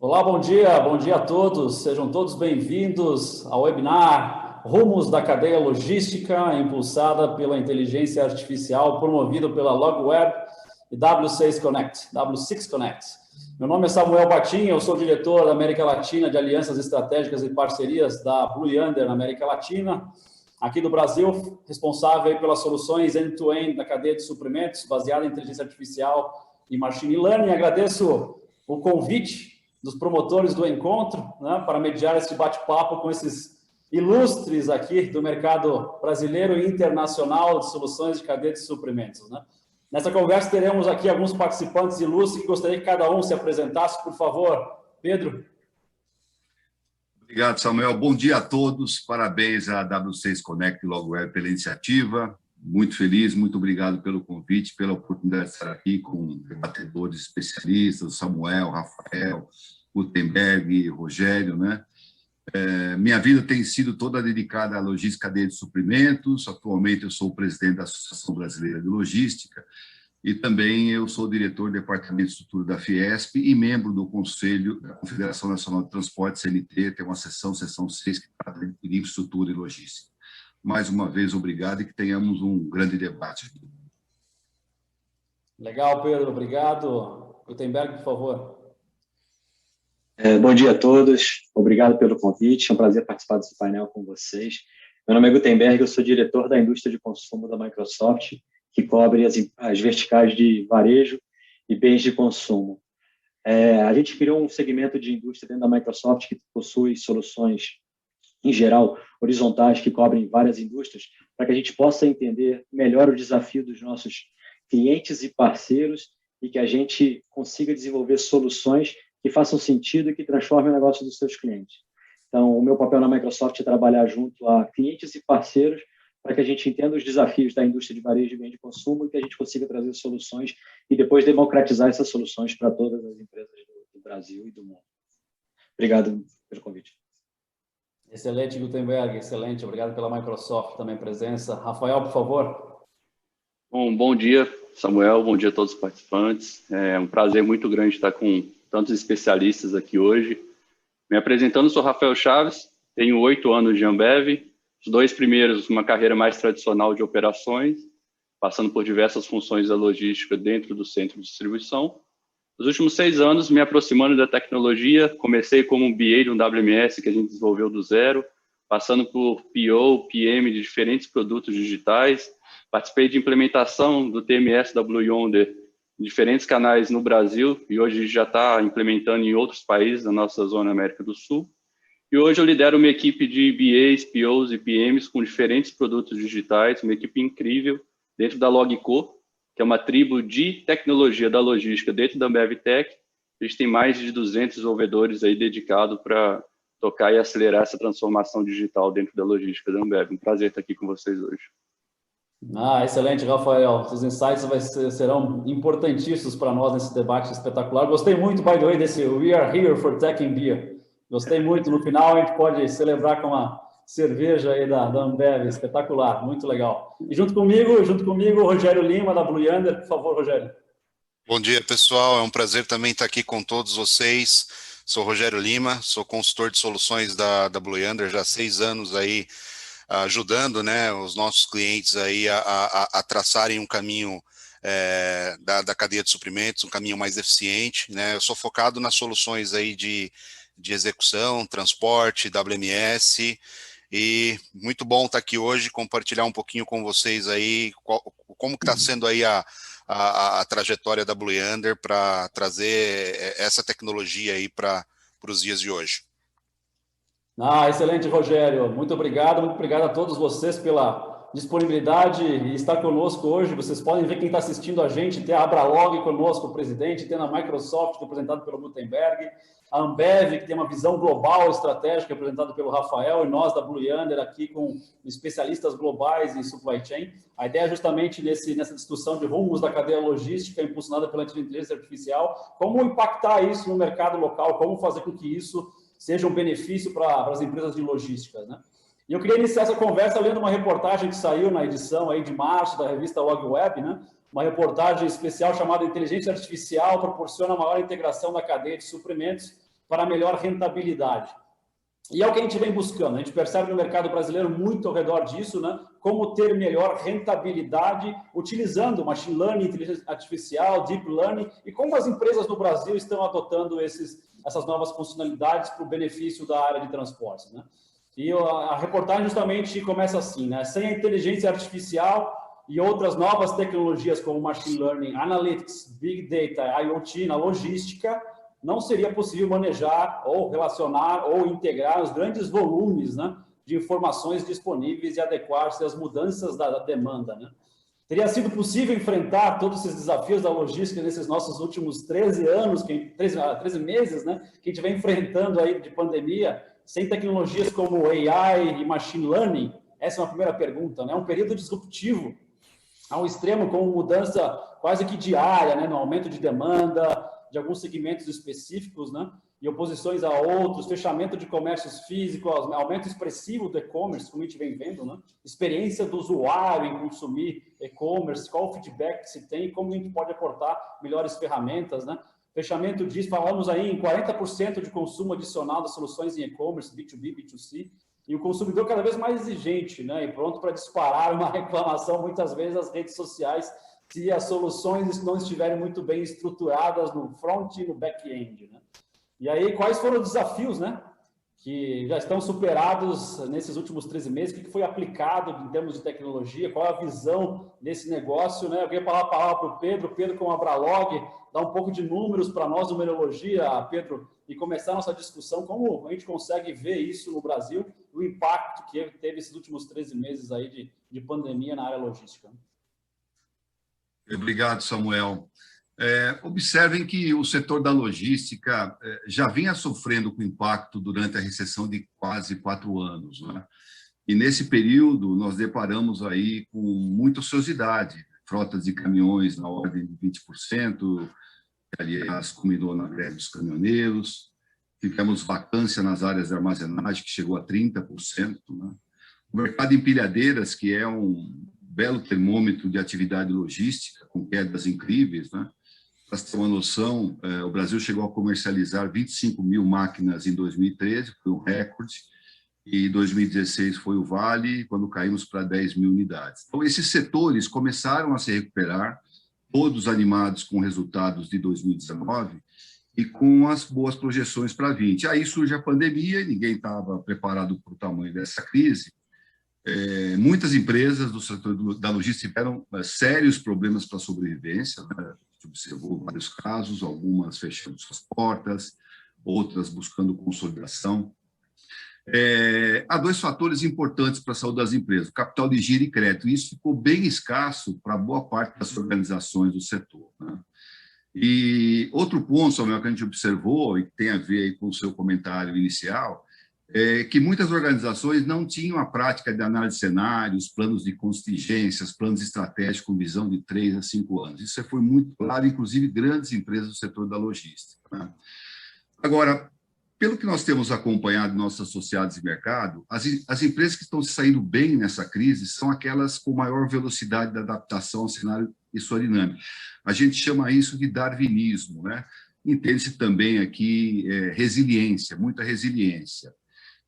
Olá, bom dia a todos. Sejam todos bem-vindos ao webinar Rumos da Cadeia Logística, impulsada pela inteligência artificial, promovido pela LogWeb e W6 Connect, W6 Connect. Meu nome é Samuel Batin, eu sou diretor da América Latina de Alianças Estratégicas e Parcerias da Blue Yonder na América Latina, aqui do Brasil, responsável pelas soluções end-to-end da cadeia de suprimentos, baseada em inteligência artificial e machine learning. Agradeço o convite dos promotores do encontro, né, para mediar esse bate-papo com esses ilustres aqui do mercado brasileiro e internacional de soluções de cadeia de suprimentos, né? Nessa conversa teremos aqui alguns participantes ilustres que gostaria que cada um se apresentasse, por favor. Pedro. Obrigado, Samuel. Bom dia a todos. Parabéns à W6 Connect e LogWeb pela iniciativa. Muito feliz, muito obrigado pelo convite, pela oportunidade de estar aqui com debatedores especialistas, Samuel, Rafael, Gutenberg, Rogério, né? Minha vida tem sido toda dedicada à logística cadeia de suprimentos. Atualmente eu sou o presidente da Associação Brasileira de Logística e também eu sou diretor do Departamento de Estrutura da Fiesp e membro do Conselho da Confederação Nacional de Transporte, CNT, tem uma seção 6, que trata de infraestrutura e logística. Mais uma vez, obrigado e que tenhamos um grande debate. Legal, Pedro, obrigado. Gutenberg, por favor. Bom dia a todos, obrigado pelo convite, é um prazer participar desse painel com vocês. Meu nome é Gutenberg, eu sou diretor da indústria de consumo da Microsoft, que cobre as verticais de varejo e bens de consumo. A gente criou um segmento de indústria dentro da Microsoft que possui soluções, em geral, horizontais, que cobrem várias indústrias, para que a gente possa entender melhor o desafio dos nossos clientes e parceiros e que a gente consiga desenvolver soluções que façam sentido e que transformem o negócio dos seus clientes. Então, o meu papel na Microsoft é trabalhar junto a clientes e parceiros para que a gente entenda os desafios da indústria de varejo e bem de consumo e que a gente consiga trazer soluções e depois democratizar essas soluções para todas as empresas do Brasil e do mundo. Obrigado pelo convite. Excelente, Gutenberg, excelente. Obrigado pela Microsoft também presença. Rafael, por favor. Bom dia, Samuel. Bom dia a todos os participantes. É um prazer muito grande estar com tantos especialistas aqui hoje. Me apresentando, sou Rafael Chaves, tenho 8 anos de Ambev, os 2 primeiros uma carreira mais tradicional de operações, passando por diversas funções da logística dentro do centro de distribuição. Nos últimos 6 anos, me aproximando da tecnologia, comecei como um BA de um WMS que a gente desenvolveu do zero, passando por PO, PM de diferentes produtos digitais, participei de implementação do TMS da Blue Yonder em diferentes canais no Brasil e hoje já está implementando em outros países da nossa zona América do Sul. E hoje eu lidero uma equipe de BAs, POs e PMs com diferentes produtos digitais, uma equipe incrível dentro da Logco, que é uma tribo de tecnologia da logística dentro da Ambev Tech. A gente tem mais de 200 desenvolvedores aí dedicados para tocar e acelerar essa transformação digital dentro da logística da Ambev. Um prazer estar aqui com vocês hoje. Excelente, Rafael. Os insights serão importantíssimos para nós nesse debate espetacular. Gostei muito, by the way, desse We Are Here for Tech and Beer. Gostei muito. No final, a gente pode celebrar com uma cerveja aí da Ambev. Espetacular, muito legal. E junto comigo, o Rogério Lima, da Blue Yonder. Por favor, Rogério. Bom dia, pessoal. É um prazer também estar aqui com todos vocês. Sou Rogério Lima, sou consultor de soluções da Blue Yonder já há 6 anos aí, ajudando, né, os nossos clientes aí a traçarem um caminho da cadeia de suprimentos, um caminho mais eficiente, né? Eu sou focado nas soluções aí de execução, transporte, WMS, e muito bom estar aqui hoje, compartilhar um pouquinho com vocês aí como que está sendo aí a trajetória da Blue Yonder para trazer essa tecnologia aí para os dias de hoje. Excelente, Rogério. Muito obrigado a todos vocês pela disponibilidade e estar conosco hoje. Vocês podem ver quem está assistindo a gente, tem a Abralog conosco, o presidente, tem a Microsoft, representado pelo Gutenberg, a Ambev, que tem uma visão global estratégica, representada pelo Rafael, e nós da Blue Yonder aqui com especialistas globais em supply chain. A ideia é justamente nessa discussão de rumos da cadeia logística, impulsionada pela inteligência artificial, como impactar isso no mercado local, como fazer com que isso seja um benefício para as empresas de logística, né? E eu queria iniciar essa conversa lendo uma reportagem que saiu na edição aí de março da revista LogWeb, né? Uma reportagem especial chamada Inteligência Artificial proporciona maior integração da cadeia de suprimentos, para melhor rentabilidade. E é o que a gente vem buscando. A gente percebe no mercado brasileiro muito ao redor disso, né? Como ter melhor rentabilidade utilizando machine learning, inteligência artificial, deep learning, e como as empresas no Brasil estão adotando essas novas funcionalidades para o benefício da área de transportes, né? E a reportagem justamente começa assim, né? Sem a inteligência artificial e outras novas tecnologias como machine learning, analytics, big data, IoT na logística, não seria possível manejar ou relacionar ou integrar os grandes volumes, né, de informações disponíveis e adequar-se às mudanças da demanda, né? Teria sido possível enfrentar todos esses desafios da logística nesses nossos últimos 13 anos, 13 meses, né, que a gente vem enfrentando aí de pandemia, sem tecnologias como AI e machine learning? Essa é uma primeira pergunta, né? Um período disruptivo ao extremo, com mudança quase que diária, né, no aumento de demanda de alguns segmentos específicos, né, e oposições a outros, fechamento de comércios físicos, aumento expressivo do e-commerce, como a gente vem vendo, né, experiência do usuário em consumir e-commerce, qual o feedback que se tem e como a gente pode aportar melhores ferramentas, né. Fechamento disso, falamos aí em 40% de consumo adicional das soluções em e-commerce, B2B, B2C, e o consumidor cada vez mais exigente, né, e pronto para disparar uma reclamação, muitas vezes, nas redes sociais, se as soluções não estiverem muito bem estruturadas no front e no back-end, né? E aí, quais foram os desafios, né, que já estão superados nesses últimos 13 meses? O que foi aplicado em termos de tecnologia? Qual é a visão desse negócio, né? Eu queria falar a palavra para o Pedro com a Abralog, dar um pouco de números para nós, numerologia, Pedro, e começar a nossa discussão, como a gente consegue ver isso no Brasil, o impacto que teve esses últimos 13 meses aí de pandemia na área logística. Obrigado, Samuel. Observem que o setor da logística já vinha sofrendo com impacto durante a recessão de quase 4 anos, né? E nesse período nós deparamos aí com muita ociosidade, frotas de caminhões na ordem de 20%, que, aliás, culminou na greve dos caminhoneiros, tivemos vacância nas áreas de armazenagem, que chegou a 30%, né? O mercado de empilhadeiras, que é um belo termômetro de atividade logística, com quedas incríveis, né? Para você ter uma noção, o Brasil chegou a comercializar 25 mil máquinas em 2013, foi um recorde, e 2016 foi o vale, quando caímos para 10 mil unidades. Então, esses setores começaram a se recuperar, todos animados com resultados de 2019 e com as boas projeções para 20. Aí surge a pandemia, ninguém estava preparado para o tamanho dessa crise. Muitas empresas do setor da logística tiveram sérios problemas para a sobrevivência, né? A gente observou vários casos, algumas fechando suas portas, outras buscando consolidação. Há 2 fatores importantes para a saúde das empresas, capital de giro e crédito. Isso ficou bem escasso para boa parte das organizações do setor, né? E outro ponto, Samuel, que a gente observou, e que tem a ver aí com o seu comentário inicial, é que muitas organizações não tinham a prática de análise de cenários, planos de contingências, planos estratégicos com visão de 3 a 5 anos. Isso foi muito claro, inclusive grandes empresas do setor da logística, né? Agora, pelo que nós temos acompanhado nossos associados de mercado, as empresas que estão se saindo bem nessa crise são aquelas com maior velocidade de adaptação ao cenário e sua dinâmica. A gente chama isso de darwinismo, né? Entende-se também aqui resiliência, muita resiliência.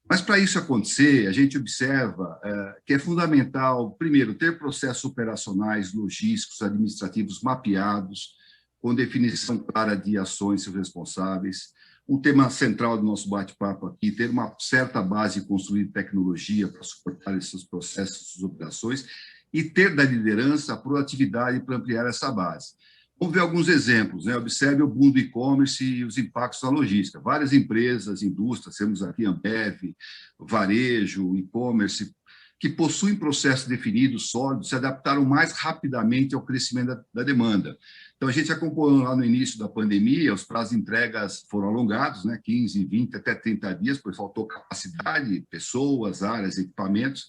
Mas, para isso acontecer, a gente observa que é fundamental, primeiro, ter processos operacionais, logísticos, administrativos mapeados, com definição clara de ações e seus responsáveis. Um tema central do nosso bate-papo aqui, ter uma certa base construída de tecnologia para suportar esses processos, essas operações, e ter da liderança a proatividade para ampliar essa base. Vamos ver alguns exemplos, né? Observe o boom do e-commerce e os impactos na logística. Várias empresas, indústrias, temos aqui Ambev, varejo, e-commerce, que possuem processos definidos, sólidos, se adaptaram mais rapidamente ao crescimento da demanda. Então, a gente acompanhou lá no início da pandemia, os prazos de entregas foram alongados, né? 15, 20, até 30 dias, porque faltou capacidade, pessoas, áreas, equipamentos,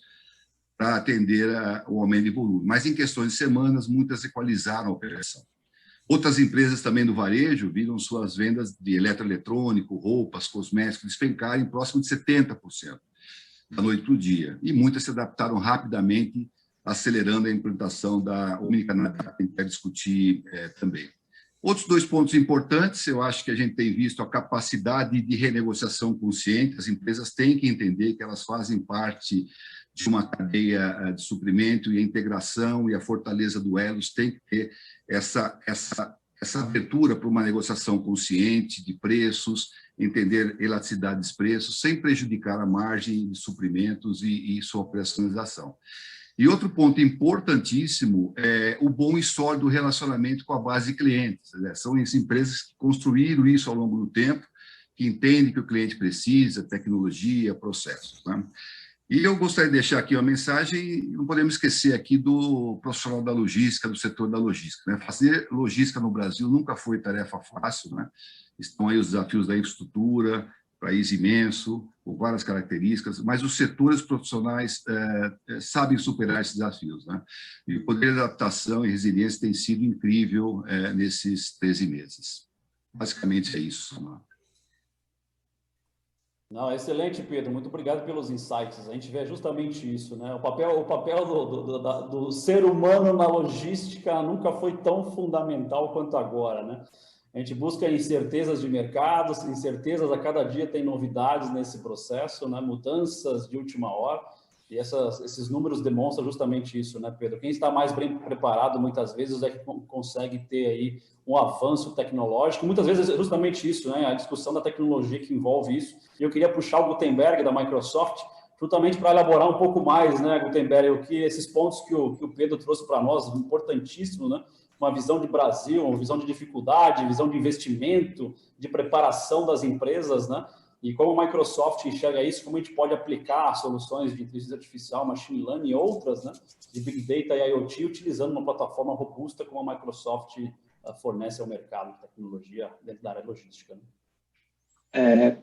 para atender o aumento de volume. Mas, em questões de semanas, muitas equalizaram a operação. Outras empresas também do varejo viram suas vendas de eletroeletrônico, roupas, cosméticos despencarem próximo de 70%, da noite para o dia. E muitas se adaptaram rapidamente, acelerando a implantação da omnicanalidade, que a gente vai discutir também. Outros 2 pontos importantes, eu acho que a gente tem visto a capacidade de renegociação consciente. As empresas têm que entender que elas fazem parte de uma cadeia de suprimento, e a integração e a fortaleza do Elos tem que ter essa abertura para uma negociação consciente de preços, entender elasticidade dos preços, sem prejudicar a margem de suprimentos e sua operacionalização. E outro ponto importantíssimo é o bom e sólido relacionamento com a base de clientes, né? São as empresas que construíram isso ao longo do tempo, que entendem que o cliente precisa, tecnologia, processos, né? E eu gostaria de deixar aqui uma mensagem, não podemos esquecer aqui do profissional da logística, do setor da logística, né? Fazer logística no Brasil nunca foi tarefa fácil, né? Estão aí os desafios da infraestrutura, país imenso, com várias características, mas os setores profissionais sabem superar esses desafios, né? E o poder de adaptação e resiliência tem sido incrível nesses 13 meses. Basicamente é isso, né? Não, excelente, Pedro. Muito obrigado pelos insights. A gente vê justamente isso, né? O papel do ser humano na logística nunca foi tão fundamental quanto agora, né? A gente busca incertezas de mercado, incertezas a cada dia tem novidades nesse processo, né? Mudanças de última hora. E esses números demonstram justamente isso, né, Pedro? Quem está mais bem preparado, muitas vezes, é que consegue ter aí um avanço tecnológico. Muitas vezes é justamente isso, né? A discussão da tecnologia que envolve isso. E eu queria puxar o Gutenberg da Microsoft, justamente para elaborar um pouco mais, né, Gutenberg, esses pontos que o Pedro trouxe para nós, importantíssimo, né? Uma visão de Brasil, uma visão de dificuldade, visão de investimento, de preparação das empresas, né? E como a Microsoft enxerga isso, como a gente pode aplicar soluções de inteligência artificial, machine learning e outras, né, de Big Data e IoT, utilizando uma plataforma robusta como a Microsoft fornece ao mercado de tecnologia dentro da área logística, né?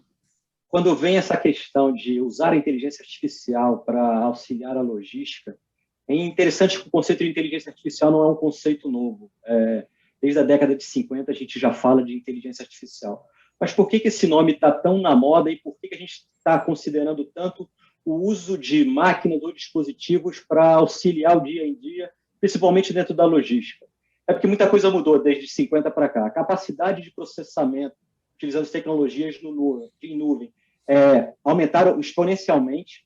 Quando vem essa questão de usar a inteligência artificial para auxiliar a logística, é interessante que o conceito de inteligência artificial não é um conceito novo. Desde a década de 50, a gente já fala de inteligência artificial. Mas por que esse nome está tão na moda e por que a gente está considerando tanto o uso de máquinas ou dispositivos para auxiliar o dia em dia, principalmente dentro da logística? É porque muita coisa mudou desde 50 para cá. A capacidade de processamento, utilizando as tecnologias em nuvem, aumentaram exponencialmente.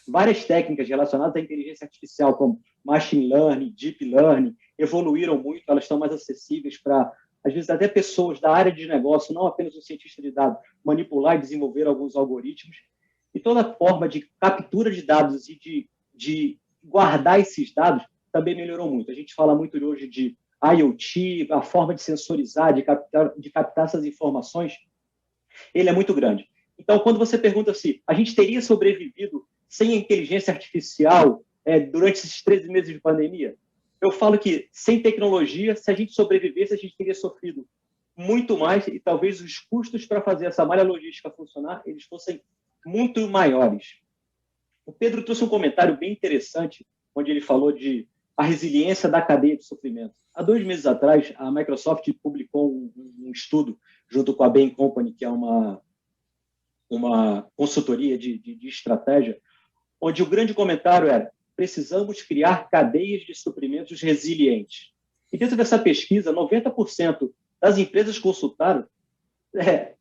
Várias técnicas relacionadas à inteligência artificial, como machine learning, deep learning, evoluíram muito, elas estão mais acessíveis para, às vezes, até pessoas da área de negócio, não apenas um cientista de dados, manipular e desenvolver alguns algoritmos. E toda forma de captura de dados e de guardar esses dados também melhorou muito. A gente fala muito hoje de IoT, a forma de sensorizar, de captar essas informações, ele é muito grande. Então, quando você pergunta se a gente teria sobrevivido sem a inteligência artificial durante esses 13 meses de pandemia, eu falo que sem tecnologia, se a gente sobrevivesse, a gente teria sofrido muito mais e talvez os custos para fazer essa malha logística funcionar, eles fossem muito maiores. O Pedro trouxe um comentário bem interessante, onde ele falou de a resiliência da cadeia de suprimento. Há 2 meses atrás, a Microsoft publicou um estudo junto com a Bain Company, que é uma consultoria de estratégia, onde o grande comentário era: precisamos criar cadeias de suprimentos resilientes. E dentro dessa pesquisa, 90% das empresas consultadas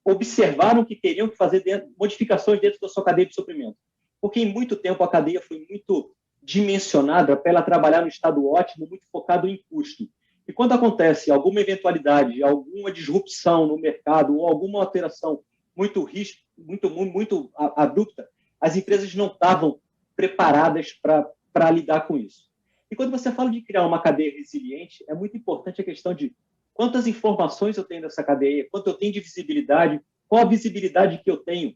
observaram que teriam que fazer modificações dentro da sua cadeia de suprimento. Porque em muito tempo a cadeia foi muito dimensionada para ela trabalhar no estado ótimo, muito focado em custo. E quando acontece alguma eventualidade, alguma disrupção no mercado ou alguma alteração muito abrupta, as empresas não estavam preparadas para lidar com isso. E quando você fala de criar uma cadeia resiliente, é muito importante a questão de quantas informações eu tenho nessa cadeia, quanto eu tenho de visibilidade, qual a visibilidade que eu tenho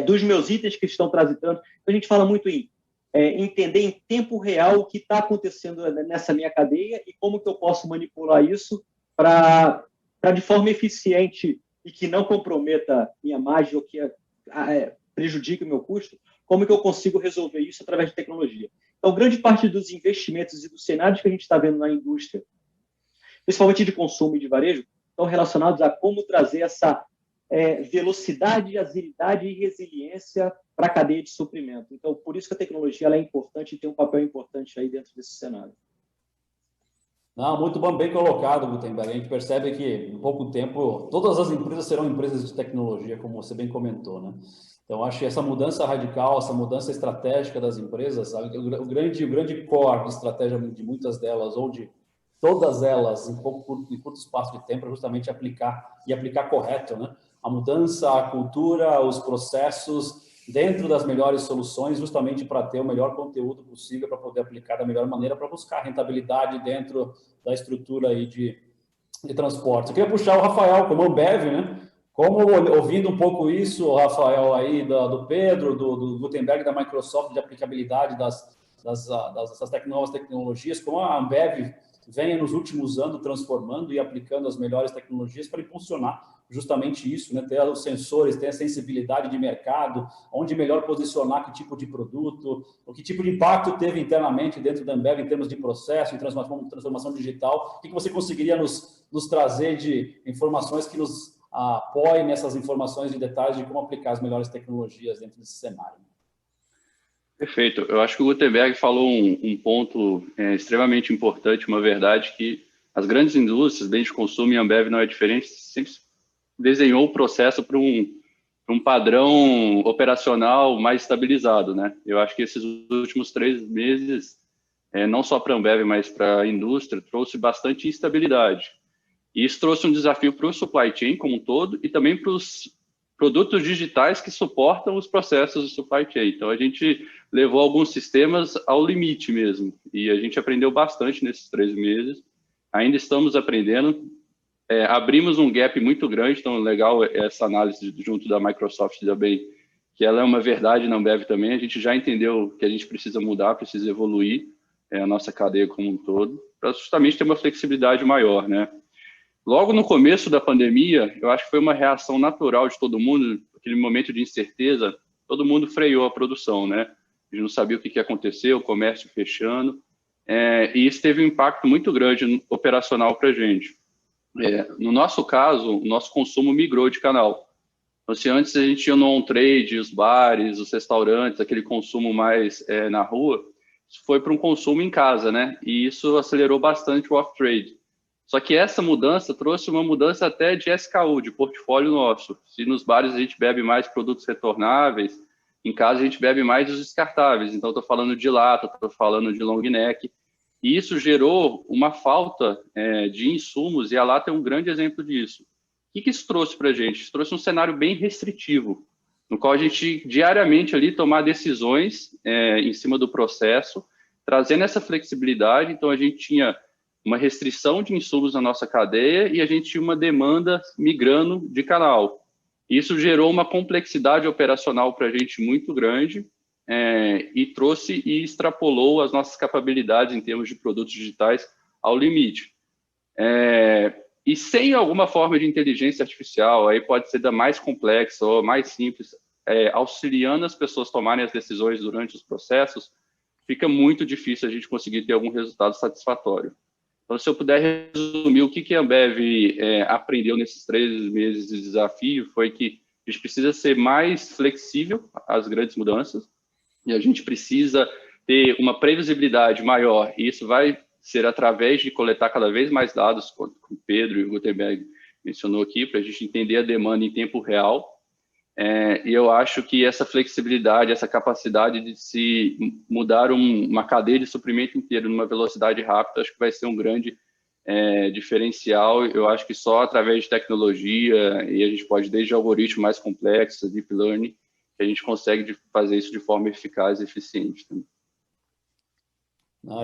dos meus itens que estão transitando. Então, a gente fala muito em entender em tempo real o que está acontecendo nessa minha cadeia e como que eu posso manipular isso para de forma eficiente e que não comprometa minha margem ou que prejudique o meu custo, como que eu consigo resolver isso através de tecnologia. Então, grande parte dos investimentos e dos cenários que a gente está vendo na indústria, principalmente de consumo e de varejo, estão relacionados a como trazer essa velocidade, agilidade e resiliência para a cadeia de suprimento. Então, por isso que a tecnologia ela é importante e tem um papel importante aí dentro desse cenário. Não, muito bom, bem colocado, Gutenberg. A gente percebe que em pouco tempo todas as empresas serão empresas de tecnologia, como você bem comentou, né? Então, acho que essa mudança radical, essa mudança estratégica das empresas, sabe? O grande core de estratégia de muitas delas, ou de todas elas, em curto espaço de tempo, é justamente aplicar correto, né? A mudança, a cultura, os processos dentro das melhores soluções, justamente para ter o melhor conteúdo possível, para poder aplicar da melhor maneira, para buscar rentabilidade dentro da estrutura aí de transporte. Eu queria puxar o Rafael como Ambev, né? Como, ouvindo um pouco isso, Rafael, aí do Pedro, do Gutenberg, da Microsoft, de aplicabilidade das novas tecnologias, como a Ambev vem nos últimos anos transformando e aplicando as melhores tecnologias para impulsionar justamente isso, né? Ter os sensores, ter a sensibilidade de mercado, onde melhor posicionar que tipo de produto, o que tipo de impacto teve internamente dentro da Ambev em termos de processo, em transformação digital. O que você conseguiria nos trazer de informações que nos apoiem nessas informações de detalhes de como aplicar as melhores tecnologias dentro desse cenário? Perfeito. Eu acho que o Gutenberg falou um ponto extremamente importante, uma verdade que as grandes indústrias, bens de consumo, e a Ambev não é diferente, sempre desenhou o processo para um padrão operacional mais estabilizado, né? Eu acho que esses últimos 3 meses, não só para a Ambev, mas para a indústria, trouxe bastante instabilidade. E isso trouxe um desafio para o supply chain como um todo e também para os produtos digitais que suportam os processos de supply chain. Então, a gente levou alguns sistemas ao limite mesmo, e a gente aprendeu bastante nesses 3 meses. Ainda estamos aprendendo. Abrimos um gap muito grande, então legal essa análise junto da Microsoft também, que ela é uma verdade na Ambev também. A gente já entendeu que a gente precisa mudar, precisa evoluir a nossa cadeia como um todo, para justamente ter uma flexibilidade maior, né? Logo no começo da pandemia, eu acho que foi uma reação natural de todo mundo, aquele momento de incerteza, todo mundo freou a produção, né? A gente não sabia o que ia acontecer, o comércio fechando, e isso teve um impacto muito grande operacional para a gente. No nosso caso, o nosso consumo migrou de canal. Então, se antes a gente tinha no on-trade, os bares, os restaurantes, aquele consumo mais na rua, isso foi para um consumo em casa, né? E isso acelerou bastante o off-trade. Só que essa mudança trouxe uma mudança até de SKU, de portfólio nosso. Se nos bares a gente bebe mais produtos retornáveis, em casa a gente bebe mais os descartáveis. Então, estou falando de lata, estou falando de long neck. E isso gerou uma falta de insumos, e a lata é um grande exemplo disso. O que isso trouxe para a gente? Isso trouxe um cenário bem restritivo, no qual a gente diariamente ali tomar decisões em cima do processo, trazendo essa flexibilidade. Então, a gente tinha uma restrição de insumos na nossa cadeia e a gente tinha uma demanda migrando de canal. Isso gerou uma complexidade operacional para a gente muito grande, e trouxe e extrapolou as nossas capacidades em termos de produtos digitais ao limite. E sem alguma forma de inteligência artificial, aí pode ser da mais complexa ou mais simples, auxiliando as pessoas a tomarem as decisões durante os processos, fica muito difícil a gente conseguir ter algum resultado satisfatório. Então, se eu puder resumir o que a Ambev aprendeu nesses 3 meses de desafio, foi que a gente precisa ser mais flexível às grandes mudanças, e a gente precisa ter uma previsibilidade maior, e isso vai ser através de coletar cada vez mais dados, como o Pedro e o Gutenberg mencionou aqui, para a gente entender a demanda em tempo real. E eu acho que essa flexibilidade, essa capacidade de se mudar uma cadeia de suprimento inteiro numa velocidade rápida, acho que vai ser um grande diferencial. Eu acho que só através de tecnologia, e a gente pode, desde algoritmos mais complexos, deep learning, que a gente consegue fazer isso de forma eficaz e eficiente também.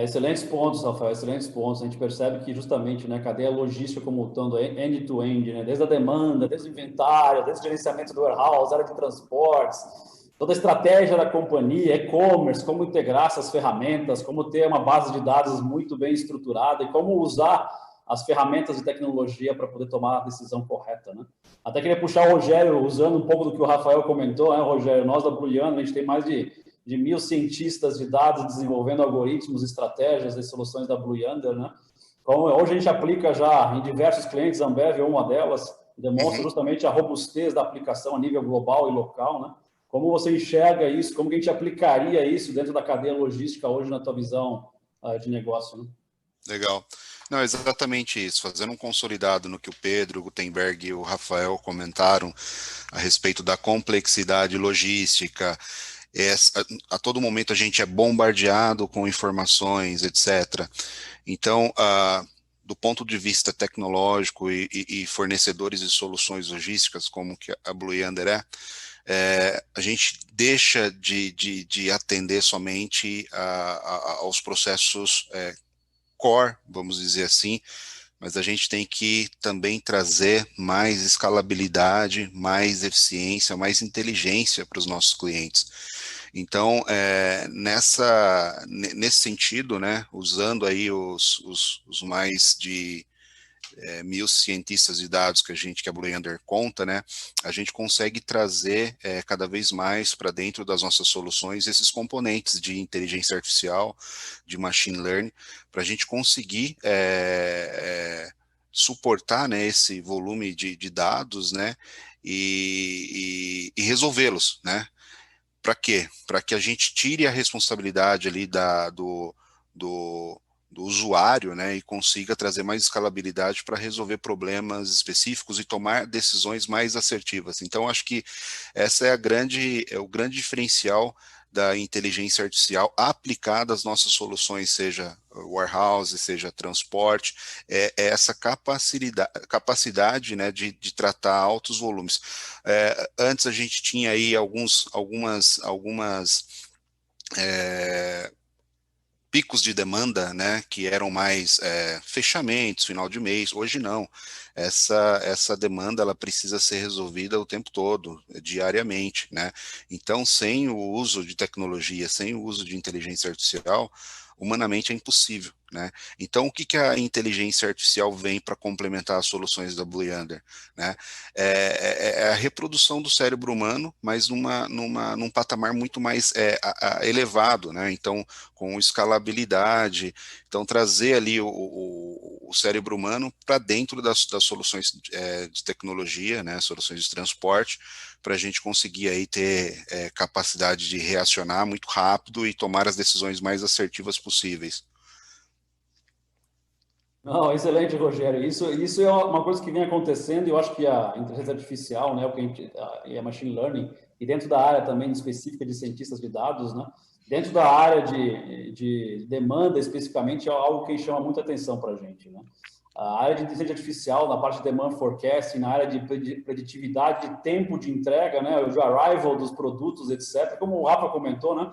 Excelentes pontos, Rafael, excelentes pontos. A gente percebe que justamente, né, a cadeia logística como um todo, end-to-end, né, desde a demanda, desde o inventário, desde o gerenciamento do warehouse, área de transportes, toda a estratégia da companhia, e-commerce, como integrar essas ferramentas, como ter uma base de dados muito bem estruturada e como usar as ferramentas de tecnologia para poder tomar a decisão correta, né? Até queria puxar o Rogério, usando um pouco do que o Rafael comentou, né, Rogério? Nós da Blue Yonder, a gente tem mais de 1.000 cientistas de dados desenvolvendo algoritmos, estratégias e soluções da Blue Yonder, né? Como hoje a gente aplica já em diversos clientes, a Ambev é uma delas, demonstra justamente a robustez da aplicação a nível global e local, né? Como você enxerga isso? Como que a gente aplicaria isso dentro da cadeia logística hoje na tua visão de negócio, né? Legal. Não, é exatamente isso, fazendo um consolidado no que o Pedro, o Gutenberg e o Rafael comentaram a respeito da complexidade logística. A todo momento a gente é bombardeado com informações, etc. Então, do ponto de vista tecnológico e fornecedores de soluções logísticas, como que a Blue Yonder a gente deixa de atender somente aos processos core, vamos dizer assim, mas a gente tem que também trazer mais escalabilidade, mais eficiência, mais inteligência para os nossos clientes. Então, nesse sentido, né, usando aí os mais de 1.000 cientistas de dados que a Blue Yonder conta, né, a gente consegue trazer cada vez mais para dentro das nossas soluções esses componentes de inteligência artificial, de machine learning, para a gente conseguir suportar, né, esse volume de dados, né, e resolvê-los, né? Para quê? Para que a gente tire a responsabilidade ali do usuário, né, e consiga trazer mais escalabilidade para resolver problemas específicos e tomar decisões mais assertivas. Então, acho que essa é o grande diferencial da inteligência artificial aplicada às nossas soluções, seja warehouse, seja transporte, é essa capacidade, né, de tratar altos volumes. Antes a gente tinha aí algumas picos de demanda, né, que eram mais fechamentos, final de mês. Hoje não. Essa demanda ela precisa ser resolvida o tempo todo, diariamente, né? Então, sem o uso de tecnologia, sem o uso de inteligência artificial, humanamente é impossível, né? Então, o que a inteligência artificial vem para complementar as soluções da Blue Yonder, né? É a reprodução do cérebro humano, mas num patamar muito mais elevado, né? Então, com escalabilidade, então trazer ali o cérebro humano para dentro das soluções de tecnologia, né? Soluções de transporte, para a gente conseguir aí ter capacidade de reacionar muito rápido e tomar as decisões mais assertivas possíveis. Não, excelente, Rogério. Isso é uma coisa que vem acontecendo, e eu acho que a inteligência artificial, né, e a machine learning, e dentro da área também específica de cientistas de dados, né, dentro da área de demanda especificamente, é algo que chama muita atenção para a gente, né? A área de inteligência artificial, na parte de demand forecasting, na área de preditividade de tempo de entrega, né, o arrival dos produtos, etc., como o Rafa comentou, né,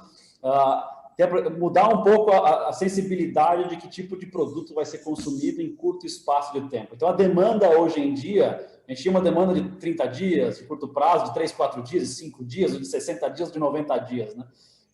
mudar um pouco a sensibilidade de que tipo de produto vai ser consumido em curto espaço de tempo. Então, a demanda hoje em dia, a gente tinha uma demanda de 30 dias, de curto prazo, de 3, 4 dias, de 5 dias, de 60 dias, de 90 dias, né?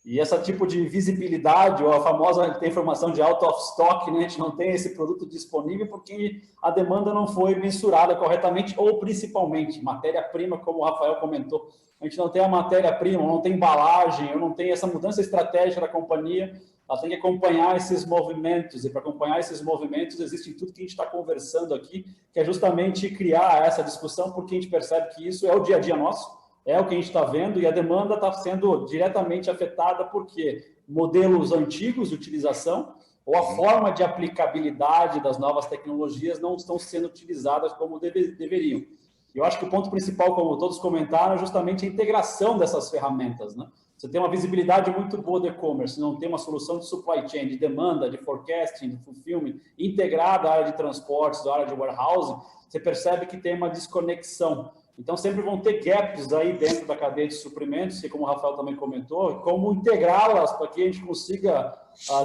E esse tipo de visibilidade, ou a famosa informação de out of stock, né? A gente não tem esse produto disponível porque a demanda não foi mensurada corretamente, ou principalmente, matéria-prima, como o Rafael comentou, a gente não tem a matéria-prima, não tem embalagem, eu não tenho essa mudança estratégica da companhia, ela tem que acompanhar esses movimentos, e para acompanhar esses movimentos existe tudo que a gente está conversando aqui, que é justamente criar essa discussão, porque a gente percebe que isso é o dia a dia nosso, é o que a gente está vendo, e a demanda está sendo diretamente afetada porque modelos antigos de utilização ou a forma de aplicabilidade das novas tecnologias não estão sendo utilizadas como deveriam. Eu acho que o ponto principal, como todos comentaram, é justamente a integração dessas ferramentas, né? Você tem uma visibilidade muito boa do e-commerce, não tem uma solução de supply chain, de demanda, de forecasting, de fulfillment, integrada à área de transportes, à área de warehousing, você percebe que tem uma desconexão. Então, sempre vão ter gaps aí dentro da cadeia de suprimentos, e como o Rafael também comentou, como integrá-las para que a gente consiga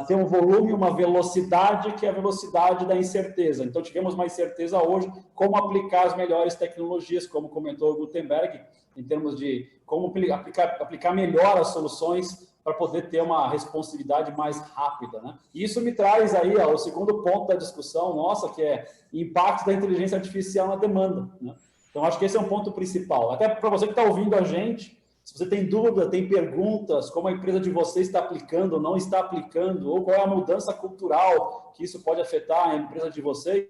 ter um volume, uma velocidade que é a velocidade da incerteza. Então, tivemos mais certeza hoje como aplicar as melhores tecnologias, como comentou o Gutenberg, em termos de como aplicar melhor as soluções para poder ter uma responsividade mais rápida, né? E isso me traz aí o segundo ponto da discussão nossa, que é o impacto da inteligência artificial na demanda, né? Então, acho que esse é um ponto principal. Até para você que está ouvindo a gente, se você tem dúvida, tem perguntas, como a empresa de vocês está aplicando ou não está aplicando, ou qual é a mudança cultural que isso pode afetar a empresa de vocês,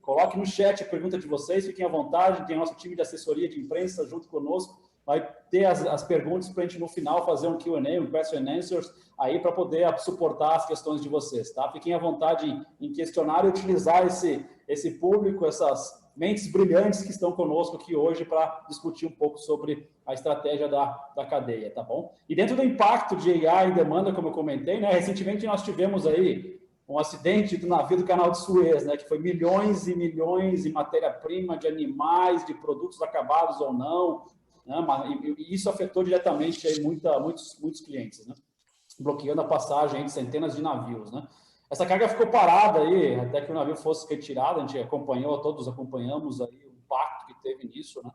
coloque no chat a pergunta de vocês, fiquem à vontade, tem nosso time de assessoria de imprensa junto conosco, vai ter as perguntas para a gente, no final, fazer um Q&A, um question and answers, aí para poder suportar as questões de vocês, tá? Fiquem à vontade em questionar e utilizar esse público, essas mentes brilhantes que estão conosco aqui hoje para discutir um pouco sobre a estratégia da cadeia, tá bom? E dentro do impacto de AI em demanda, como eu comentei, né, recentemente nós tivemos aí um acidente do navio do Canal de Suez, né, que foi milhões e milhões em matéria-prima de animais, de produtos acabados ou não, né, e isso afetou diretamente aí muitos clientes, né, bloqueando a passagem de centenas de navios, né. Essa carga ficou parada aí, até que o navio fosse retirado, a gente todos acompanhamos aí o impacto que teve nisso, né.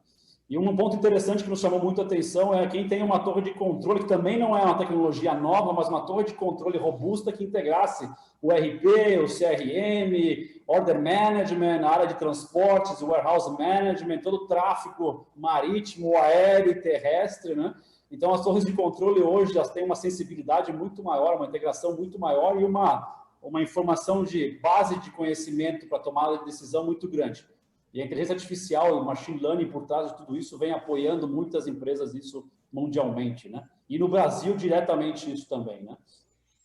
E um ponto interessante que nos chamou muito a atenção é quem tem uma torre de controle, que também não é uma tecnologia nova, mas uma torre de controle robusta que integrasse o RP, o CRM, Order Management, a área de transportes, o Warehouse Management, todo o tráfego marítimo, aéreo e terrestre, né? Então, as torres de controle hoje elas têm uma sensibilidade muito maior, uma integração muito maior e uma informação de base de conhecimento para tomada de decisão muito grande. E a inteligência artificial e o machine learning por trás de tudo isso vem apoiando muitas empresas isso mundialmente, né? E no Brasil diretamente isso também, né?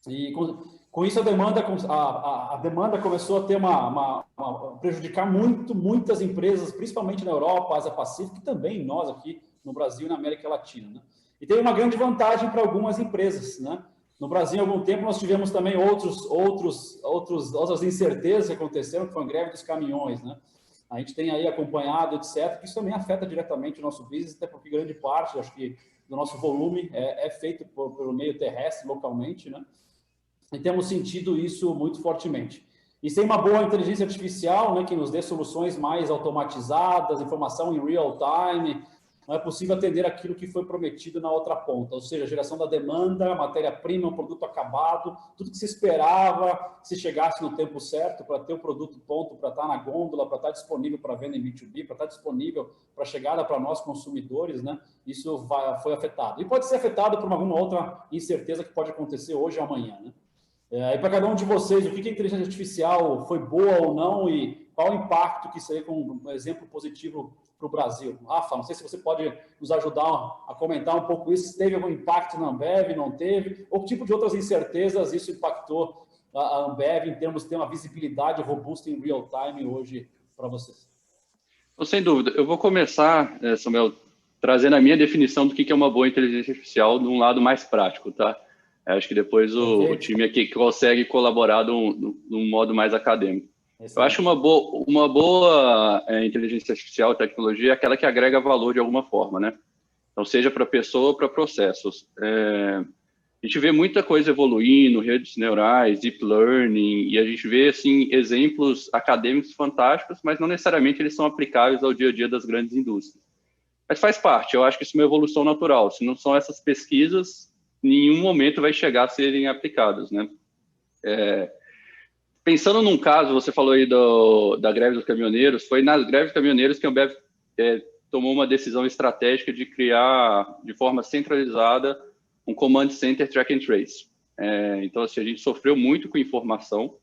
E com isso a demanda começou a ter prejudicar muitas empresas, principalmente na Europa, Ásia Pacífico, e também nós aqui no Brasil e na América Latina, né? E tem uma grande vantagem para algumas empresas, né? No Brasil, há algum tempo, nós tivemos também outras incertezas que aconteceram, que foi a greve dos caminhões, né? A gente tem aí acompanhado, etc., que isso também afeta diretamente o nosso business, até porque grande parte, acho que, do nosso volume é feito pelo meio terrestre, localmente, né? E temos sentido isso muito fortemente. E sem uma boa inteligência artificial, né, que nos dê soluções mais automatizadas, informação em real time, não é possível atender aquilo que foi prometido na outra ponta, ou seja, a geração da demanda, matéria-prima, um produto acabado, tudo que se esperava, se chegasse no tempo certo para ter o produto pronto, para estar na gôndola, para estar disponível para venda em B2B, para estar disponível para chegada para nós consumidores, né? Isso foi afetado. E pode ser afetado por alguma outra incerteza que pode acontecer hoje ou amanhã, né? E para cada um de vocês, o que a inteligência artificial foi boa ou não e qual o impacto que isso aí com um exemplo positivo para o Brasil? Rafa, não sei se você pode nos ajudar a comentar um pouco isso, se teve algum impacto na Ambev, não teve, ou que tipo de outras incertezas isso impactou a Ambev em termos de ter uma visibilidade robusta em real time hoje para vocês? Sem dúvida. Eu vou começar, Samuel, trazendo a minha definição do que é uma boa inteligência artificial de um lado mais prático, tá? Acho que depois o time aqui consegue colaborar de um modo mais acadêmico. Excelente. Eu acho uma boa inteligência artificial, tecnologia, é aquela que agrega valor de alguma forma, né? Então, seja para pessoa ou para processos. A gente vê muita coisa evoluindo, redes neurais, deep learning, e a gente vê, assim, exemplos acadêmicos fantásticos, mas não necessariamente eles são aplicáveis ao dia a dia das grandes indústrias. Mas faz parte, eu acho que isso é uma evolução natural. Se não são essas pesquisas, em nenhum momento vai chegar a serem aplicadas, né? Pensando num caso, você falou aí da greve dos caminhoneiros, foi nas greves dos caminhoneiros que a Ambev tomou uma decisão estratégica de criar, de forma centralizada, um Command Center Track and Trace. Então, assim, a gente sofreu muito com informação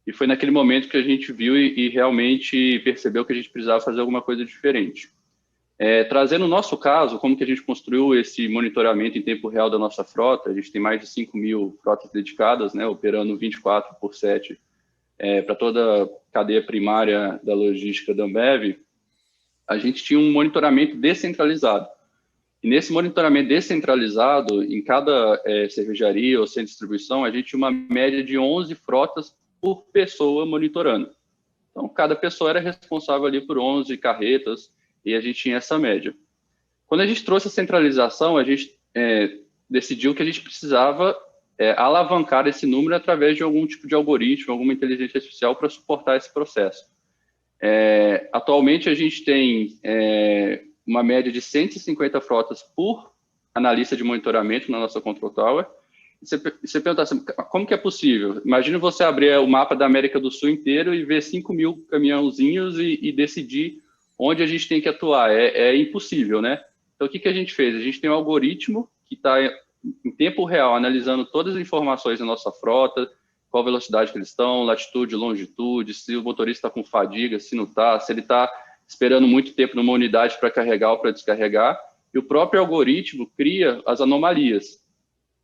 e foi naquele momento que a gente viu e realmente percebeu que a gente precisava fazer alguma coisa diferente. Trazendo o nosso caso, como que a gente construiu esse monitoramento em tempo real da nossa frota, a gente tem mais de 5.000 frotas dedicadas, né, operando 24/7 para toda a cadeia primária da logística da Ambev, a gente tinha um monitoramento descentralizado. E nesse monitoramento descentralizado, em cada cervejaria ou centro de distribuição, a gente tinha uma média de 11 frotas por pessoa monitorando. Então, cada pessoa era responsável ali por 11 carretas, e a gente tinha essa média. Quando a gente trouxe a centralização, a gente decidiu que a gente precisava alavancar esse número através de algum tipo de algoritmo, alguma inteligência artificial para suportar esse processo. Atualmente, a gente tem uma média de 150 frotas por analista de monitoramento na nossa Control Tower. E você pergunta assim, como que é possível? Imagina você abrir o mapa da América do Sul inteiro e ver 5.000 caminhãozinhos e decidir onde a gente tem que atuar. É impossível, né? Então, o que a gente fez? A gente tem um algoritmo que está em tempo real analisando todas as informações da nossa frota, qual velocidade que eles estão, latitude, longitude, se o motorista está com fadiga, se não está, se ele está esperando muito tempo numa unidade para carregar ou para descarregar, e o próprio algoritmo cria as anomalias.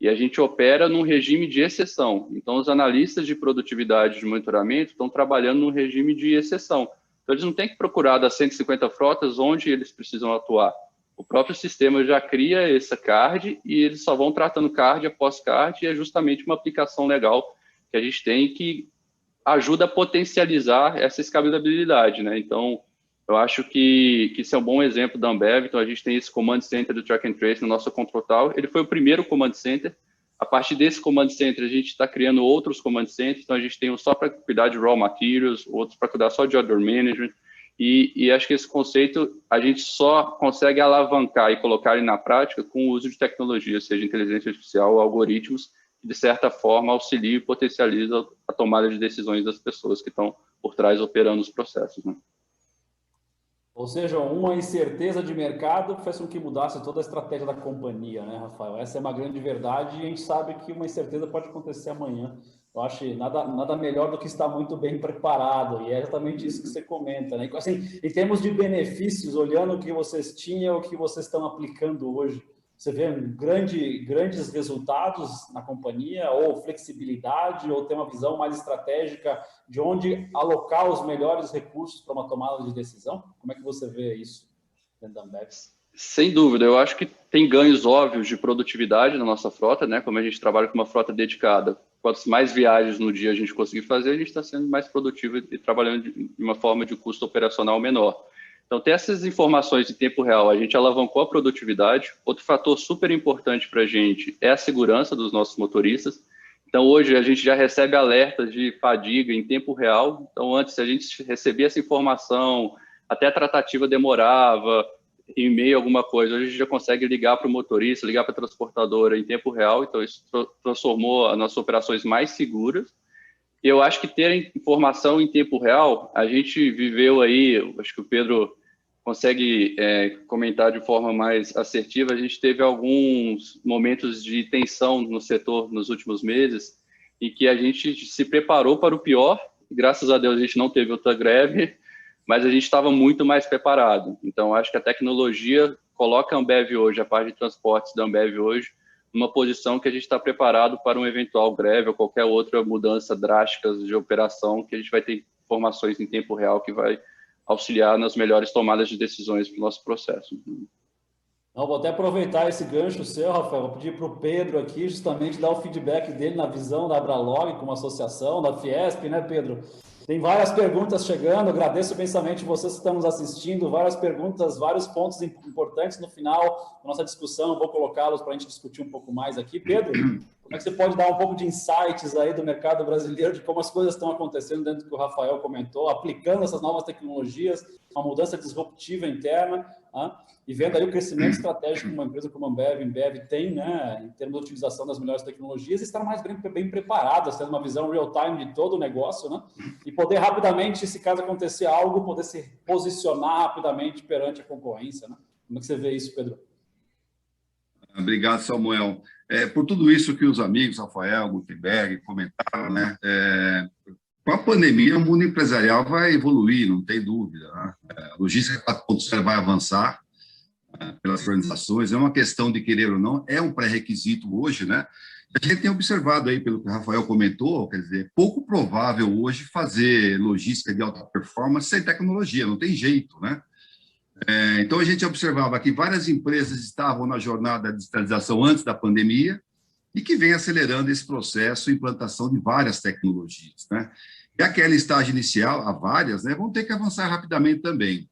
E a gente opera num regime de exceção. Então, os analistas de produtividade de monitoramento estão trabalhando num regime de exceção. Então, eles não têm que procurar das 150 frotas onde eles precisam atuar. O próprio sistema já cria essa card e eles só vão tratando card após card, e é justamente uma aplicação legal que a gente tem que ajuda a potencializar essa escalabilidade, né? Então, eu acho que isso é um bom exemplo da Ambev. Então, a gente tem esse Command Center do Track and Trace no nosso Control Tower. Ele foi o primeiro Command Center. A partir desse Command Center, a gente está criando outros Command Centers. Então, a gente tem um só para cuidar de Raw Materials, outros para cuidar só de Order Management. E acho que esse conceito a gente só consegue alavancar e colocar ele na prática com o uso de tecnologia, seja inteligência artificial ou algoritmos, que, de certa forma, auxiliam e potencializam a tomada de decisões das pessoas que estão por trás operando os processos, né? Ou seja, uma incerteza de mercado fez com que mudasse toda a estratégia da companhia, né, Rafael? Essa é uma grande verdade e a gente sabe que uma incerteza pode acontecer amanhã. Eu acho nada melhor do que estar muito bem preparado, e é exatamente isso que você comenta, né? Assim, em termos de benefícios, olhando o que vocês tinham, o que vocês estão aplicando hoje, você vê grandes resultados na companhia, ou flexibilidade, ou ter uma visão mais estratégica de onde alocar os melhores recursos para uma tomada de decisão? Como é que você vê isso dentro da Ambev? Sem dúvida, eu acho que tem ganhos óbvios de produtividade na nossa frota, né? Como a gente trabalha com uma frota dedicada, quantas mais viagens no dia a gente conseguir fazer, a gente está sendo mais produtivo e trabalhando de uma forma de custo operacional menor. Então, ter essas informações em tempo real, a gente alavancou a produtividade. Outro fator super importante para a gente é a segurança dos nossos motoristas. Então, hoje, a gente já recebe alertas de fadiga em tempo real. Então, antes, a gente recebia essa informação, até a tratativa demorava, e-mail, alguma coisa. Hoje, a gente já consegue ligar para o motorista, ligar para a transportadora em tempo real. Então, isso transformou as nossas operações mais seguras. E eu acho que ter informação em tempo real, a gente viveu aí, acho que o Pedro consegue comentar de forma mais assertiva, a gente teve alguns momentos de tensão no setor nos últimos meses, em que a gente se preparou para o pior. Graças a Deus a gente não teve outra greve, mas a gente estava muito mais preparado. Então, acho que a tecnologia coloca a Ambev hoje, a parte de transportes da Ambev hoje, numa posição que a gente está preparado para um eventual greve ou qualquer outra mudança drástica de operação, que a gente vai ter informações em tempo real que vai auxiliar nas melhores tomadas de decisões para o nosso processo. Não, vou até aproveitar esse gancho seu, Rafael, vou pedir para o Pedro aqui justamente dar o feedback dele na visão da Abralog como associação, da Fiesp, né, Pedro? Tem várias perguntas chegando, agradeço imensamente vocês que estão nos assistindo, várias perguntas, vários pontos importantes no final da nossa discussão, vou colocá-los para a gente discutir um pouco mais aqui. Pedro, como é que você pode dar um pouco de insights aí do mercado brasileiro, de como as coisas estão acontecendo dentro do que o Rafael comentou, aplicando essas novas tecnologias, uma mudança disruptiva interna, e vendo aí o crescimento estratégico que uma empresa como a Ambev tem, né, em termos de utilização das melhores tecnologias, e estar mais bem preparada, tendo uma visão real-time de todo o negócio, né, e poder rapidamente, se caso acontecer algo, poder se posicionar rapidamente perante a concorrência, né? Como é que você vê isso, Pedro? Obrigado, Samuel. Por tudo isso que os amigos, Rafael, Gutenberg, comentaram, né? Com a pandemia, o mundo empresarial vai evoluir, não tem dúvida, né? A logística 4.0 vai avançar pelas organizações, é uma questão de querer ou não, é um pré-requisito hoje, né? A gente tem observado aí, pelo que o Rafael comentou, quer dizer, pouco provável hoje fazer logística de alta performance sem tecnologia, não tem jeito, né? Então, a gente observava que várias empresas estavam na jornada de digitalização antes da pandemia e que vem acelerando esse processo de implantação de várias tecnologias, né? E aquela estágio inicial, há várias, né, vão ter que avançar rapidamente também.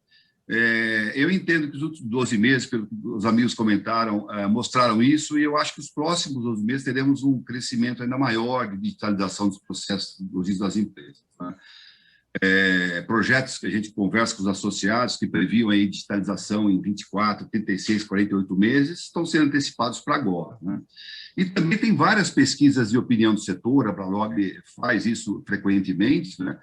Eu entendo que os últimos 12 meses, pelo que os amigos comentaram, mostraram isso, e eu acho que os próximos 12 meses teremos um crescimento ainda maior de digitalização dos processos logísticos das empresas, né? Projetos que a gente conversa com os associados que previam aí digitalização em 24, 36, 48 meses estão sendo antecipados para agora, né? E também tem várias pesquisas de opinião do setor, a Abralog faz isso frequentemente, né?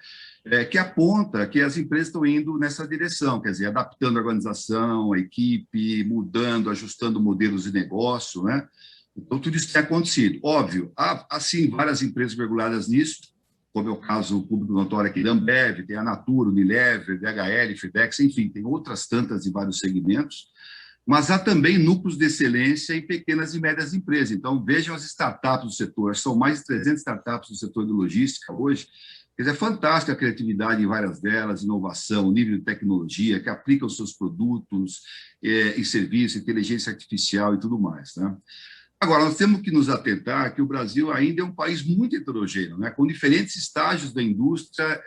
Que aponta que as empresas estão indo nessa direção, quer dizer, adaptando a organização, a equipe, mudando, ajustando modelos de negócio, né? Então, tudo isso tem acontecido. Óbvio, há, assim, várias empresas mergulhadas nisso, como é o caso público notório aqui da Ambev, tem a Natura, Unilever, DHL, FedEx, enfim, tem outras tantas de vários segmentos, mas há também núcleos de excelência em pequenas e médias empresas. Então, vejam as startups do setor, são mais de 300 startups do setor de logística hoje. Quer dizer, é fantástica a criatividade em várias delas, inovação, nível de tecnologia, que aplicam os seus produtos e serviços, inteligência artificial e tudo mais, né? Agora, nós temos que nos atentar que o Brasil ainda é um país muito heterogêneo, né? Com diferentes estágios da indústria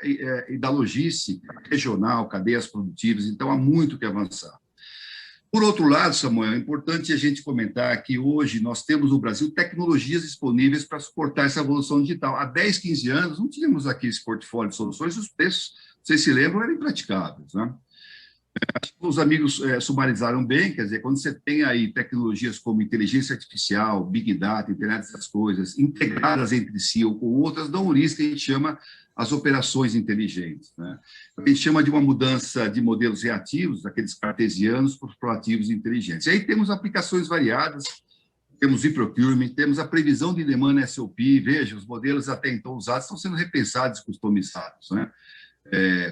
e da logística regional, cadeias produtivas, então há muito que avançar. Por outro lado, Samuel, é importante a gente comentar que hoje nós temos no Brasil tecnologias disponíveis para suportar essa evolução digital. Há 10, 15 anos, não tínhamos aqui esse portfólio de soluções, os preços, vocês se lembram, eram impraticáveis, né? Acho que os amigos sumarizaram bem, quer dizer, quando você tem aí tecnologias como inteligência artificial, Big Data, Internet das Coisas, integradas entre si ou com outras, dão origem que a gente chama as operações inteligentes, né? A gente chama de uma mudança de modelos reativos, aqueles cartesianos, para os proativos inteligentes. E aí temos aplicações variadas, temos e-procurement, temos a previsão de demanda SOP, veja, os modelos até então usados estão sendo repensados e customizados, né?